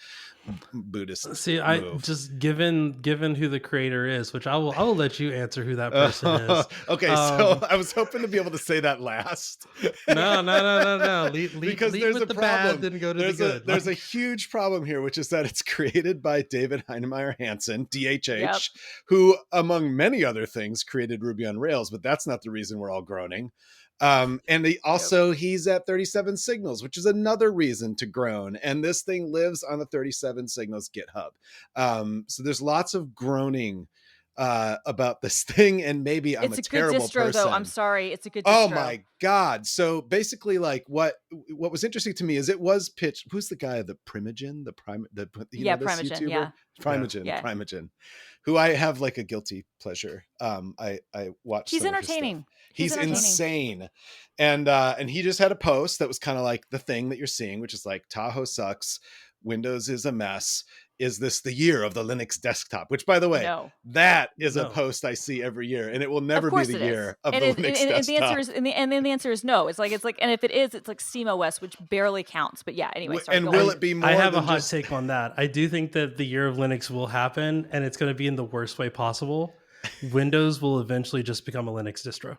Buddhist See, I move. just given who the creator is, which I will let you answer who that person is. Okay, so I was hoping to be able to say that last. No. Lead Because lead there's with a the problem. bad, then go to the good. There's a huge problem here, which is that it's created by David Heinemeier Hansen, DHH, Yep. who, among many other things, created Ruby on Rails, but that's not the reason we're all groaning. And he's at 37 Signals, which is another reason to groan. And this thing lives on the 37 Signals GitHub. So there's lots of groaning about this thing, and maybe I'm It's a a good terrible distro, person. though. I'm sorry. It's a good distro. Oh my God. So basically, like what was interesting to me is it was pitched. Who's the guy, the Primogen, this Primogen, YouTuber? yeah. Primogen, Yeah. Primogen, who I have like a guilty pleasure. I watch. He's some of his stuff. entertaining. He's entertaining. insane. And he just had a post that was kind of like the thing that you're seeing, which is like Tahoe sucks. Windows is a mess. is this the year of the Linux desktop? Which, by the way, No. that is a No. post I see every year, and it will Of never be course the it is. year of And, the it, Linux and desktop. the answer is and then the answer is no. It's like and if it is, it's like SteamOS, which barely counts. But yeah, anyway, sorry. And Go will on. it be more I have a than hot just take on that. I do think that the year of Linux will happen, and it's going to be in the worst way possible. Windows will eventually just become a Linux distro.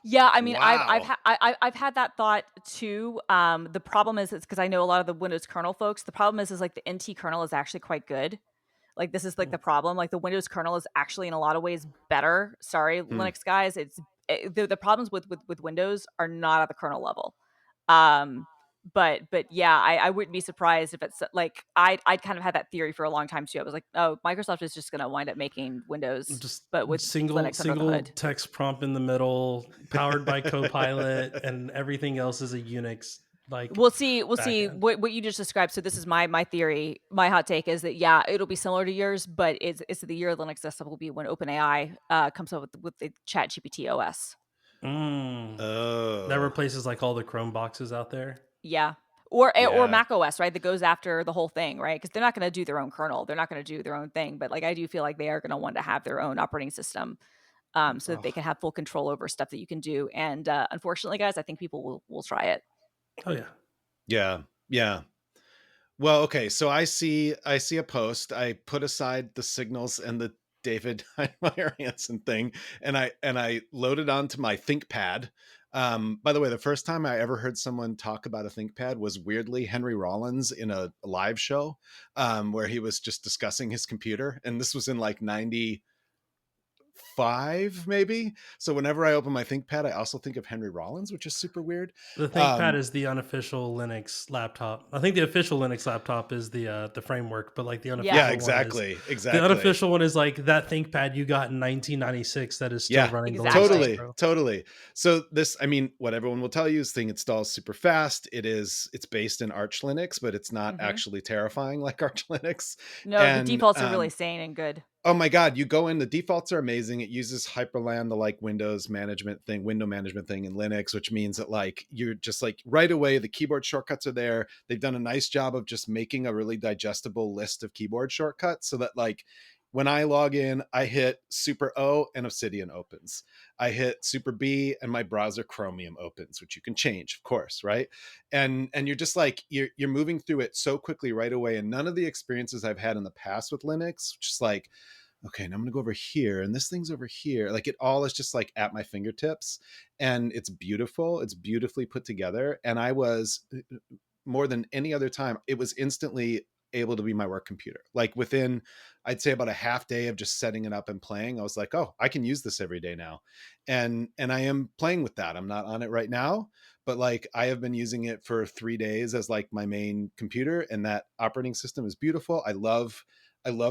Yeah, I mean, Wow. I've had that thought too. The problem is it's because I know a lot of the Windows kernel folks. The problem is like the NT kernel is actually quite good. Like this is like the problem. Like the Windows kernel is actually in a lot of ways better. Sorry, Linux guys. The problems with Windows are not at the kernel level. But yeah, I wouldn't be surprised if it's like I'd kind of had that theory for a long time too. I was like, oh, Microsoft is just going to wind up making Windows, Just but with Linux under the hood. text prompt in the middle, powered by Copilot, and everything else is a Unix like. We'll see backend. what you just described. So this is my theory. My hot take is that yeah, it'll be similar to yours, but it's the year of Linux desktop will be when OpenAI comes up with the Chat GPT OS. That replaces like all the Chrome boxes out there. Yeah. Or Yeah. Mac OS, right? That goes after the whole thing, right? Because they're not going to do their own kernel. They're not going to do their own thing. But like I do feel like they are going to want to have their own operating system, so that they can have full control over stuff that you can do. And unfortunately, guys, I think people will try it. Oh yeah. Yeah. Well, okay. So I see a post. I put aside the signals and the David Heinemeier Hansen thing, and I loaded onto my ThinkPad. By the way, the first time I ever heard someone talk about a ThinkPad was weirdly Henry Rollins in a live show, where he was just discussing his computer, and this was in like 95 maybe. So whenever I open my ThinkPad, I also think of Henry Rollins, which is super weird. The ThinkPad is the unofficial Linux laptop. I think the official Linux laptop is the framework, but like the unofficial Yeah, one exactly. the unofficial one is like that ThinkPad you got in 1996 that is still running exactly. the Linux Totally. So this, I mean, what everyone will tell you is thing installs super fast. It's based in Arch Linux, but it's not actually terrifying like Arch Linux. No, And, the defaults are really sane and good. Oh my God, you go in, the defaults are amazing. It uses Hyperland, the like window management thing in Linux, which means that like you're just like right away, the keyboard shortcuts are there. They've done a nice job of just making a really digestible list of keyboard shortcuts so that like when I log in, I hit Super O and Obsidian opens. I hit Super B and my browser Chromium opens, which you can change, of course, right? And you're just like you're moving through it so quickly right away. And none of the experiences I've had in the past with Linux, just like, okay, now I'm gonna go over here and this thing's over here. Like it all is just like at my fingertips, and it's beautiful. It's beautifully put together. And I was more than any other time, it was instantly able to be my work computer. Like within, I'd say about a half day of just setting it up and playing, I was like, oh, I can use this every day now. And I am playing with that. I'm not on it right now, but like I have been using it for 3 days as like my main computer, and that operating system is beautiful. I love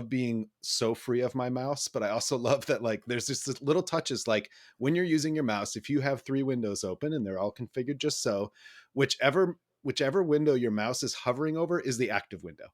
being so free of my mouse, but I also love that like there's just this little touches like when you're using your mouse, if you have 3 windows open and they're all configured just so, whichever window your mouse is hovering over is the active window.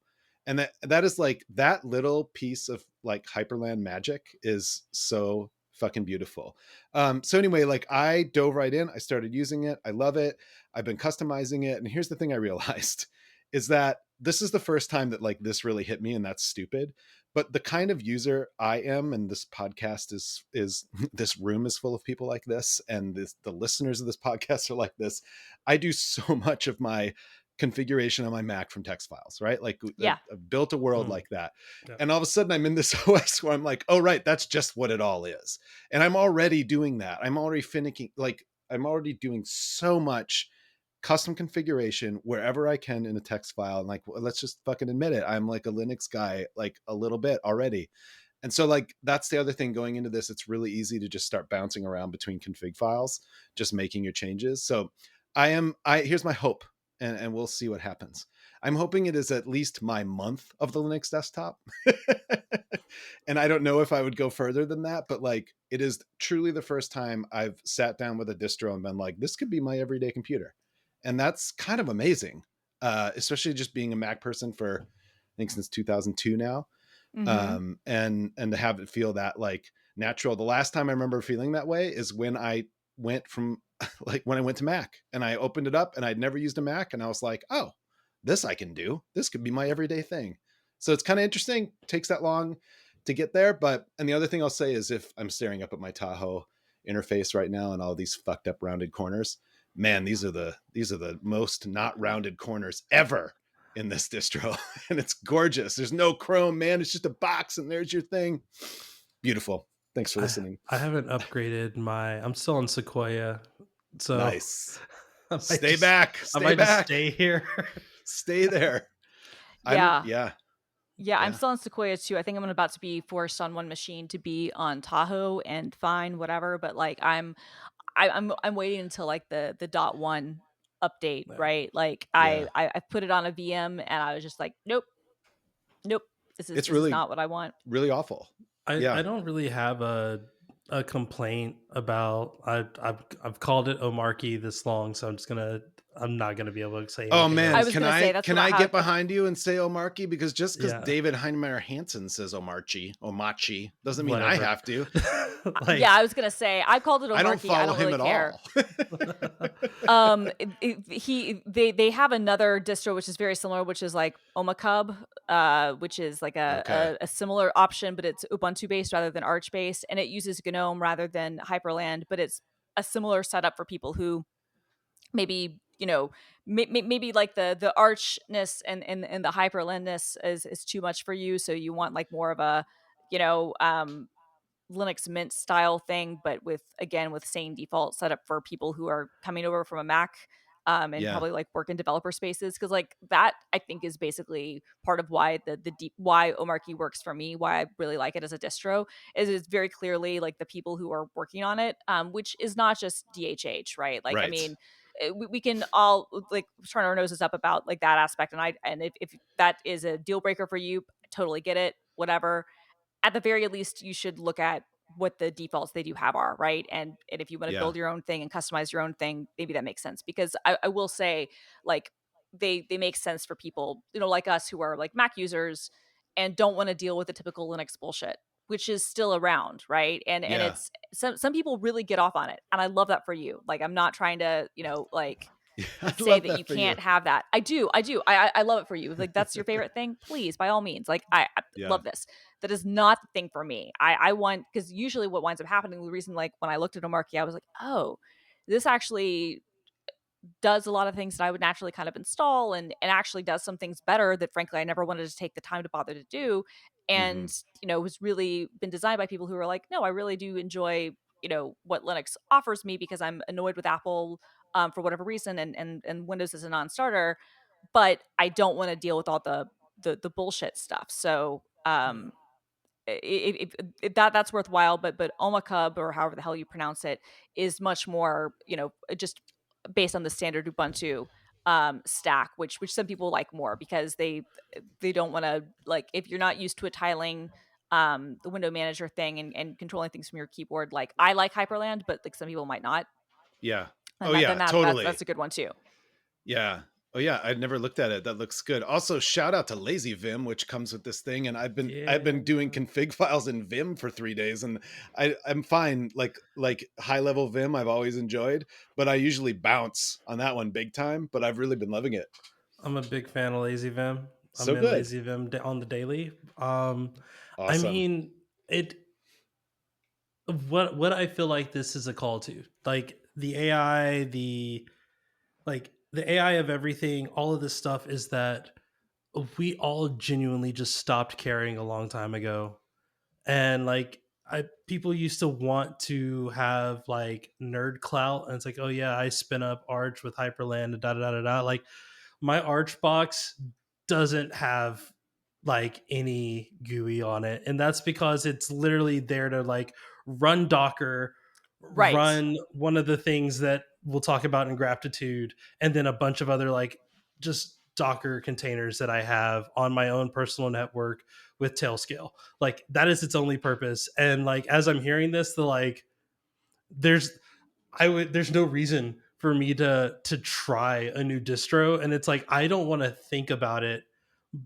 And that is like that little piece of like Hyperland magic is so fucking beautiful. So anyway, like I dove right in, I started using it. I love it. I've been customizing it. And here's the thing I realized is that this is the first time that like this really hit me, and that's stupid. But the kind of user I am, and this podcast is this room is full of people like this, and the listeners of this podcast are like this. I do so much of my configuration on my Mac from text files, right? Like I've built a world like that. Yeah. And all of a sudden I'm in this OS where I'm like, oh, right, that's just what it all is. And I'm already doing that. I'm already I'm already doing so much custom configuration wherever I can in a text file. And like, let's just fucking admit it. I'm like a Linux guy, like a little bit already. And so like, that's the other thing going into this. It's really easy to just start bouncing around between config files, just making your changes. So here's my hope. And we'll see what happens. I'm hoping it is at least my month of the Linux desktop. And I don't know if I would go further than that, but like it is truly the first time I've sat down with a distro and been like, this could be my everyday computer. And that's kind of amazing, especially just being a Mac person for, I think since 2002 now. Mm-hmm. And to have it feel that like natural. The last time I remember feeling that way is when I went from like when I went to Mac and I opened it up and I'd never used a Mac and I was like, oh, this I can do. This could be my everyday thing. So it's kind of interesting. Takes that long to get there. But, and the other thing I'll say is, if I'm staring up at my Tahoe interface right now and all these fucked up rounded corners, man, these are the most not rounded corners ever in this distro. And it's gorgeous. There's no chrome, man. It's just a box and there's your thing. Beautiful. Thanks for listening. I haven't upgraded I'm still on Sequoia. So Nice. I might Stay back. I might Stay just back. stay here. Stay there. Yeah. Yeah. I'm still on Sequoia too. I think I'm about to be forced on one machine to be on Tahoe, and fine, whatever. But like I'm waiting until like the .1 update, Yeah. right? Like Yeah. I put it on a VM and I was just like, nope. This is really not what I want. Really awful. I don't really have a complaint about. I've called it Omarchy this long, so I'm not gonna be able to say anything. Oh man, I was gonna say, that's can what I how- get behind you and say Omarchy? Because just because Yeah. David Heinemeier Hansen says Omachi doesns mean I Whatever. have to. Like, yeah, I was gonna say I called it Omarchy. I don't follow him really at care. all. They have another distro which is very similar, which is like Omakub, which is like Okay. a similar option, but it's Ubuntu based rather than Arch based, and it uses GNOME rather than Hyperland, but it's a similar setup for people who maybe maybe like the archness and the hyperlandness is too much for you, so you want like more of a Linux Mint style thing, but with same default setup for people who are coming over from a Mac, and Yeah. probably like work in developer spaces, because like that I think is basically part of why the deep why Omarchy works for me, why I really like it as a distro, is it's very clearly like the people who are working on it, which is not just DHH, right? Like I Right. mean, we can all like turn our noses up about like that aspect, and if that is a deal breaker for you, totally get it, whatever. At the very least, you should look at what the defaults they do have are, right? And if you want to Yeah. build your own thing and customize your own thing, maybe that makes sense, because I will say, like, they make sense for people, like us, who are like Mac users and don't want to deal with the typical Linux bullshit, which is still around, right? And Yeah. it's some people really get off on it, and I love that for you. Like, I'm not trying to like I say love that you for can't have that. I do. I love it for you. Like, that's your favorite thing. Please, by all means. Like, I Yeah. love this. That is not the thing for me. I want, because usually what winds up happening, the reason, like, when I looked at Omarchy, I was like, oh, this actually does a lot of things that I would naturally kind of install, and actually does some things better that frankly I never wanted to take the time to bother to do. And was really been designed by people who are like, no, I really do enjoy what Linux offers me, because I'm annoyed with Apple for whatever reason, and Windows is a non-starter, but I don't want to deal with all the bullshit stuff. So if that's worthwhile, but Omakub, or however the hell you pronounce it, is much more just based on the standard Ubuntu stack, which some people like more, because they don't want to, like, if you're not used to a tiling the window manager thing and controlling things from your keyboard. Like, I like Hyperland, but like some people might not. Yeah. And Oh yeah, totally. that's a good one too. Yeah. Oh yeah, I'd never looked at it. That looks good. Also, shout out to Lazy Vim, which comes with this thing, and I've been doing config files in Vim for 3 days, and I'm fine. Like high level Vim, I've always enjoyed, but I usually bounce on that one big time. But I've really been loving it. I'm a big fan of Lazy Vim. So I'm in good. Lazy Vim on the daily. I Awesome. mean, what I feel like this is a call to, like the AI, the AI of everything, all of this stuff, is that we all genuinely just stopped caring a long time ago. And like, people used to want to have like nerd clout, and it's like, oh yeah, I spin up Arch with Hyperland, da da da da da. Like, my Arch box doesn't have like any GUI on it, and that's because it's literally there to like run Docker, Right. run one of the things that we'll talk about in Grapptitude, and then a bunch of other like just Docker containers that I have on my own personal network with Tailscale. Like, that is its only purpose. And like, as I'm hearing this, there's no reason for me to try a new distro. And it's like, I don't want to think about it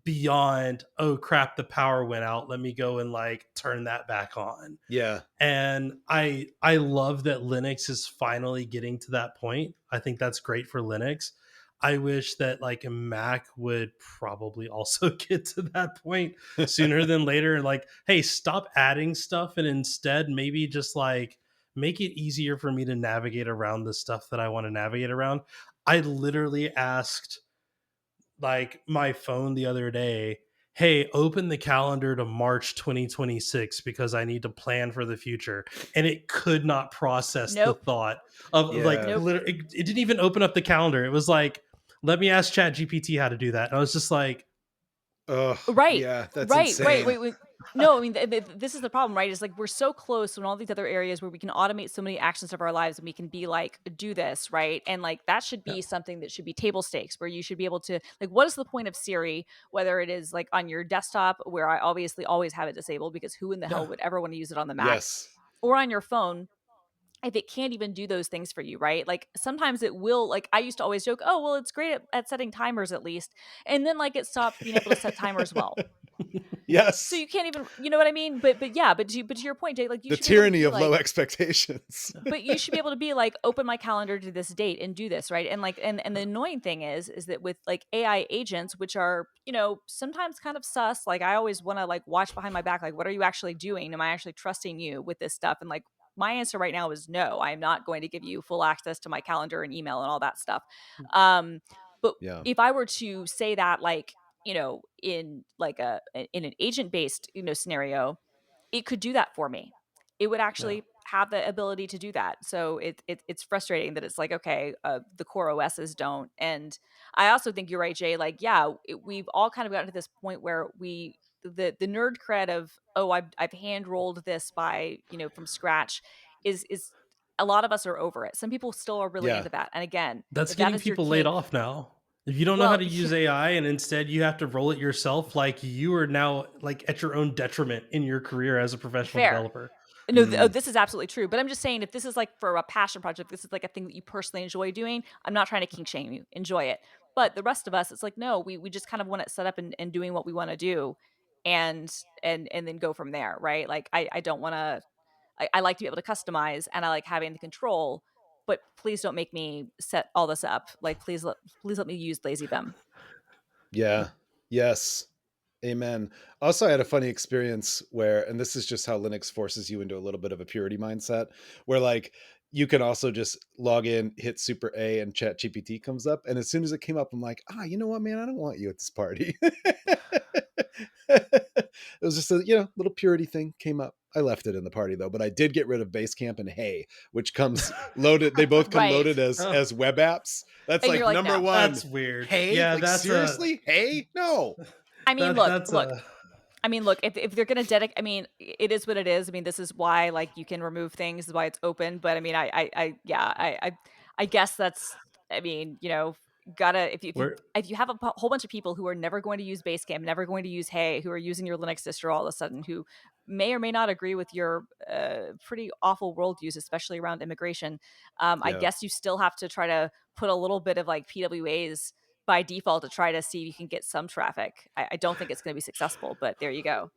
beyond, oh crap, the power went out, let me go and like turn that back on. Yeah. And I love that Linux is finally getting to that point. I think that's great for Linux. I wish that like a Mac would probably also get to that point sooner than later. Like, hey, stop adding stuff and instead maybe just like make it easier for me to navigate around the stuff that I want to navigate around. I literally asked like my phone the other day, hey, open the calendar to March 2026 because I need to plan for the future. And it could not process the Nope. thought of like, Yeah. Nope. it didn't even open up the calendar. It was like, let me ask Chat GPT how to do that. And I was just like, Oh, Right. yeah, that's Right. insane. Wait. No, I mean, this is the problem, right? Is like we're so close in all these other areas where we can automate so many actions of our lives and we can be like, do this, right? And like that should yeah, be something that should be table stakes where you should be able to, like, what is the point of Siri, whether it is like on your desktop, where I obviously always have it disabled because who in the hell yeah, would ever want to use it on the Mac, Yes. or on your phone? If it can't even do those things for you, right? Like sometimes it will, like I used to always joke, oh, well, it's great at setting timers at least. And then like it stopped being able to set timers well. So Yes. you can't even, you know what I mean? But yeah, but to your point, Jay, like you The should be able to tyranny be of low like, expectations. but you should be able to be like, open my calendar to this date and do this, right? And like, and the annoying thing is that with like AI agents, which are, you know, sometimes kind of sus, like I always want to like watch behind my back, like, what are you actually doing? Am I actually trusting you with this stuff? And like, my answer right now is no, I'm not going to give you full access to my calendar and email and all that stuff. Um, but Yeah. if I were to say that, like, you know, in like in an agent based, you know, scenario, it could do that for me. It would yeah. actually have the ability to do that. So it's frustrating that it's like, okay, the core OSs don't. And I also think you're right, Jay. Like, yeah, we've all kind of gotten to this point where the nerd cred of, oh, I've hand rolled this by, you know, from scratch is a lot of us are over it. Some people still are really Yeah. into that. And again, That's if that getting is your people laid kink, off now. If you don't know how well, to use AI and instead you have to roll it yourself, like you are now like at your own detriment in your career as a professional fair. developer. No, Mm. this is absolutely true. But I'm just saying, if this is like for a passion project, this is like a thing that you personally enjoy doing. I'm not trying to kink shame you. Enjoy it. But the rest of us, it's like, no, we just kind of want it set up and doing what we want to do, and and then go from there, right? Like I don't want to. I like to be able to customize, and I like having the control. But please don't make me set all this up. Like please let me use Lazy Vim. Yeah. Yes. Amen. Also, I had a funny experience where, and this is just how Linux forces you into a little bit of a purity mindset, where like you can also just log in, hit Super A, and Chat GPT comes up. And as soon as it came up, I'm like, you know what, man, I don't want you at this party. It was just a little purity thing came up. I left it in the party though, but I did get rid of Basecamp and Hey, which comes loaded. They both come Right. loaded as Oh, web apps. That's And you're like like, number no. one. that's weird. Hey, Yeah, like seriously? Hey, no. I mean, look, that's look. a I mean, look, if they're gonna dedicate, I mean, it is what it is. I mean, this is why like you can remove things, this is why it's open. But I mean, yeah, I guess that's. I mean, you know, gotta where if you have a whole bunch of people who are never going to use Basecamp, never going to use Hey, who are using your Linux distro all of a sudden, who may or may not agree with your pretty awful worldviews, especially around immigration. I Yeah. guess you still have to try to put a little bit of like PWAs by default to try to see if you can get some traffic. I don't think it's going to be successful, but there you go.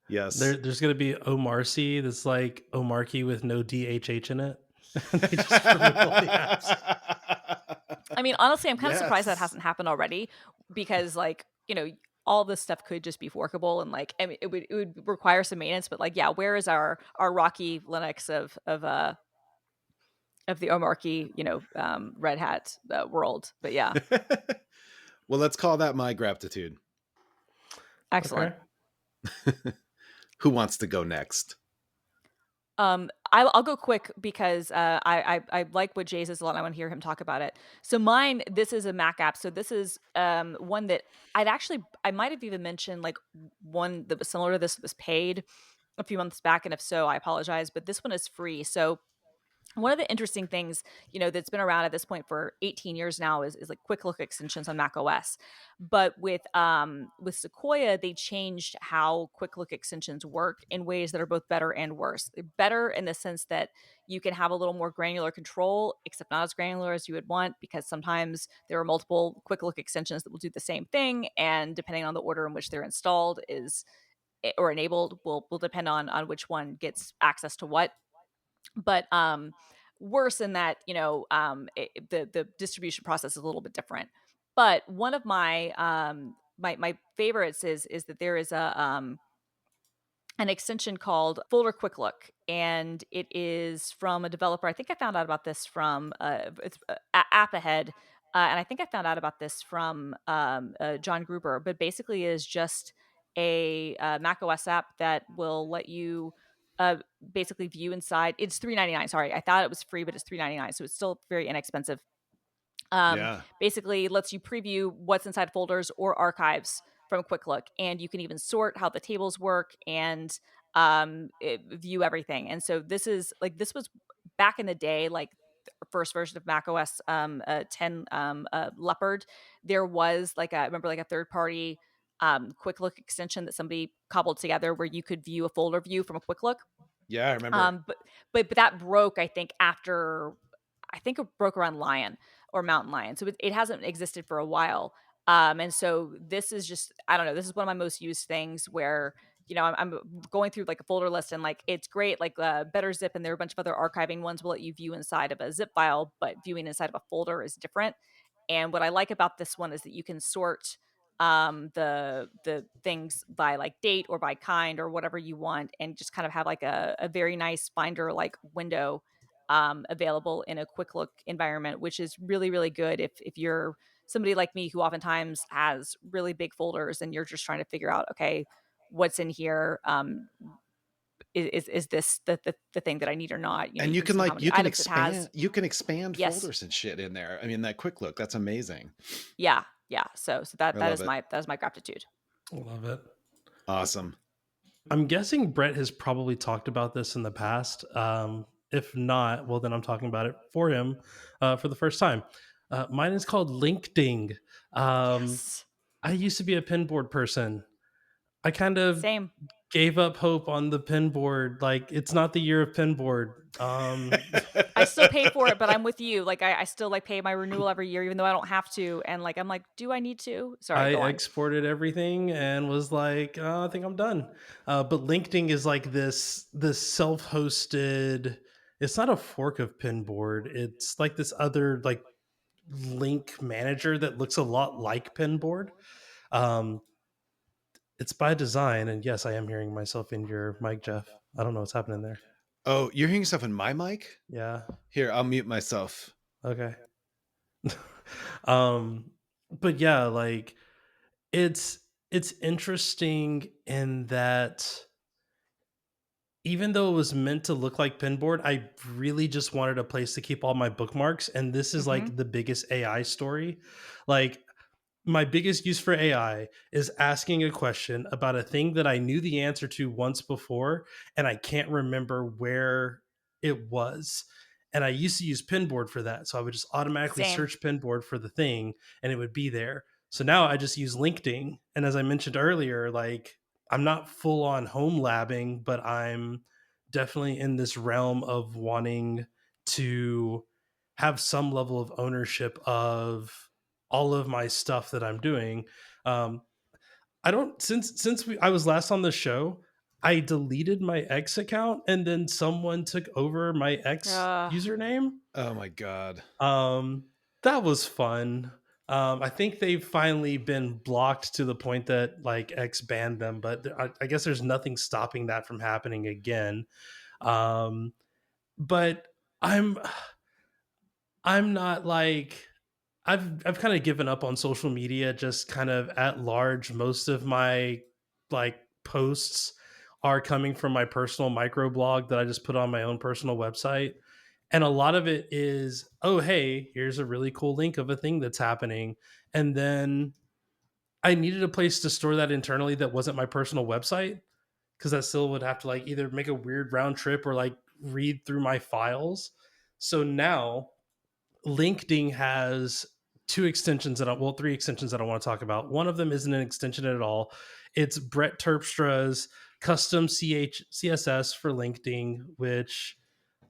Yes. there's gonna be Omarcy that's like Omarky with no DHH in it. And they just remove all the apps. I mean, honestly, I'm kind of surprised that Yes. hasn't happened already because, like, you know, all this stuff could just be forkable and like, I mean, it would require some maintenance, but like, yeah, where is our rocky Linux of the Omarchy, you know, Red Hat world? But yeah, Well, let's call that my Grapptitude. excellent. Okay. Who wants to go next? I'll go quick because I like what Jay's is a lot. And I want to hear him talk about it. So mine, this is a Mac app. So this is one that I might have even mentioned like one that was similar to this that was paid a few months back, and if so, I apologize. But this one is free. So one of the interesting things, you know, that's been around at this point for 18 years now is like quick look extensions on Mac OS. But with Sequoia, they changed how quick look extensions work in ways that are both better and worse. They're better in the sense that you can have a little more granular control, except not as granular as you would want, because sometimes there are multiple quick look extensions that will do the same thing, and depending on the order in which they're installed is or enabled will depend on which one gets access to what. But worse in that, the distribution process is a little bit different. But one of my my favorites is that there is an extension called Folder Quick Look, and it is from a developer. I think I found out about this from it's App Ahead, and I think I found out about this from John Gruber. But basically, it is just a Mac OS app that will let you basically view inside. It's $3.99. Sorry, I thought it was free, but it's $3.99, so it's still very inexpensive. Yeah. Basically lets you preview what's inside folders or archives from Quick Look, and you can even sort how the tables work and view everything. And so this was back in the day, like the first version of Mac OS 10 Leopard. There was I remember like a third party Quick Look extension that somebody cobbled together where you could view a folder view from a Quick Look. Yeah, I remember. But that broke, I think, I think it broke around Lion or Mountain Lion. So it hasn't existed for a while. And so this is just, I don't know, this is one of my most used things where, I'm going through like a folder list and like, it's great, like Better Zip, and there are a bunch of other archiving ones will let you view inside of a zip file, but viewing inside of a folder is different. And what I like about this one is that you can sort the things by like date or by kind or whatever you want, and just kind of have like a very nice finder like window available in a Quick Look environment, which is really, really good if you're somebody like me who oftentimes has really big folders and you're just trying to figure out, okay, what's in here. Is this the thing that I need or not? And You can see how many items it has. you can expand Yes. folders and shit in there. I mean, that Quick Look, that's amazing. Yeah. So that I that love is it. my Grapptitude. I love it. Awesome. I'm guessing Brett has probably talked about this in the past. If not, well, then I'm talking about it for him for the first time. Mine is called LinkedIn. Yes. I used to be a pinboard person. I kind of Same. gave up hope on the pinboard. Like, it's not the year of pinboard. I still pay for it, but I'm with you. Like I still like pay my renewal every year, even though I don't have to. And like I'm like, do I need to? Sorry, I go on. exported everything and was like, I think I'm done. But LinkedIn is like this self-hosted. It's not a fork of Pinboard. It's like this other like link manager that looks a lot like Pinboard. It's by design, and yes, I am hearing myself in your mic, Jeff. I don't know what's happening there. Oh, you're hearing yourself in my mic? Yeah. Here, I'll mute myself. Okay. But yeah, like it's interesting in that even though it was meant to look like Pinboard, I really just wanted a place to keep all my bookmarks, and this is like the biggest AI story. Like, my biggest use for AI is asking a question about a thing that I knew the answer to once before, and I can't remember where it was. And I used to use Pinboard for that. So I would just automatically Same. search Pinboard for the thing and it would be there. So now I just use LinkedIn. And as I mentioned earlier, like, I'm not full on home labbing, but I'm definitely in this realm of wanting to have some level of ownership of all of my stuff that I'm doing. I don't I was last on the show, I deleted my X account and then someone took over my X username. Oh my God. That was fun. I think they've finally been blocked to the point that like X banned them, but I guess there's nothing stopping that from happening again. But I'm not like I've kind of given up on social media just kind of at large. Most of my like posts are coming from my personal microblog that I just put on my own personal website. And a lot of it is, oh, hey, here's a really cool link of a thing that's happening. And then I needed a place to store that internally that wasn't my personal website, because I still would have to like either make a weird round trip or like read through my files. So now LinkedIn has three extensions that I want to talk about. One of them isn't an extension at all. It's Brett Terpstra's custom CSS for LinkedIn, which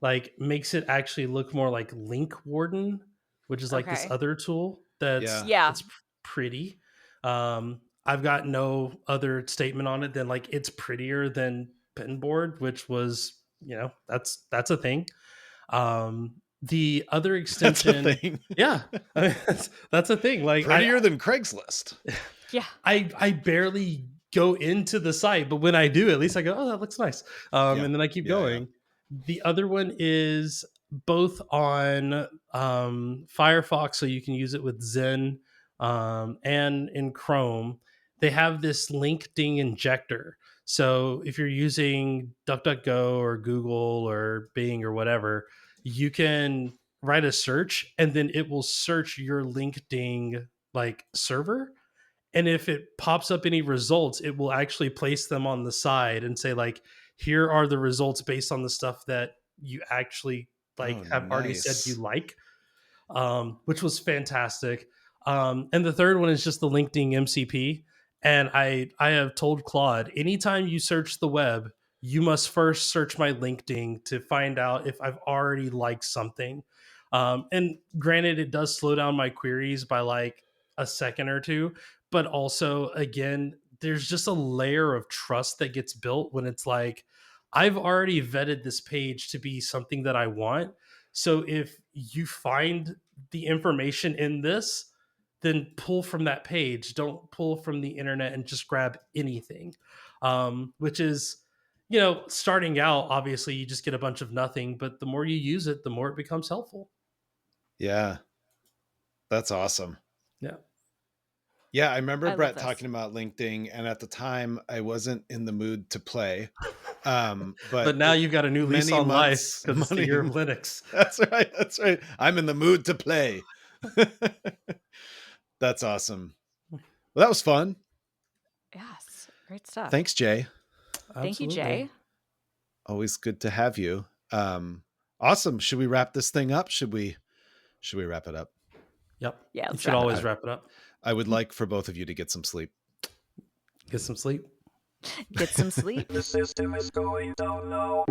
like makes it actually look more like Link Warden, which is like this Okay. other tool that's Yeah. it's pretty. I've got no other statement on it than like it's prettier than Pinboard, which was, that's a thing. The other That's a extension, thing. yeah, I mean, that's a thing. Like Prettier than Craigslist. Yeah. I barely go into the site, but when I do, at least I go, oh, that looks nice. Yeah. And then I keep Yeah, yeah. going. The other one is both on Firefox, so you can use it with Zen, and in Chrome. They have this LinkedIn injector. So if you're using DuckDuckGo or Google or Bing or whatever, you can write a search and then it will search your LinkedIn like server, and if it pops up any results, it will actually place them on the side and say like, here are the results based on the stuff that you actually like Oh, have already said you nice. like, which was fantastic. And the third one is just the LinkedIn MCP. And I have told Claude, anytime you search the web, you must first search my LinkedIn to find out if I've already liked something. And granted, it does slow down my queries by like a second or two, but also, again, there's just a layer of trust that gets built when it's like, I've already vetted this page to be something that I want. So if you find the information in this, then pull from that page. Don't pull from the internet and just grab anything. Which is, starting out, obviously you just get a bunch of nothing, but the more you use it, the more it becomes helpful. Yeah. That's awesome. Yeah. Yeah, I remember I love Brett this. talking about LinkedIn, and at the time I wasn't in the mood to play. But now you've got a new lease many on life months, because it's the year of Linux. That's right. That's right. I'm in the mood to play. That's awesome. Well, that was fun. Yes. Great stuff. Thanks, Jay. Thank you, Absolutely. Jay. Always good to have you. Awesome. Should we wrap this thing up? Should we wrap it up? Yep. Yeah, You let's should wrap it always up. wrap it up. I would like for both of you to get some sleep. Get some sleep. Get some sleep. The system is going down now.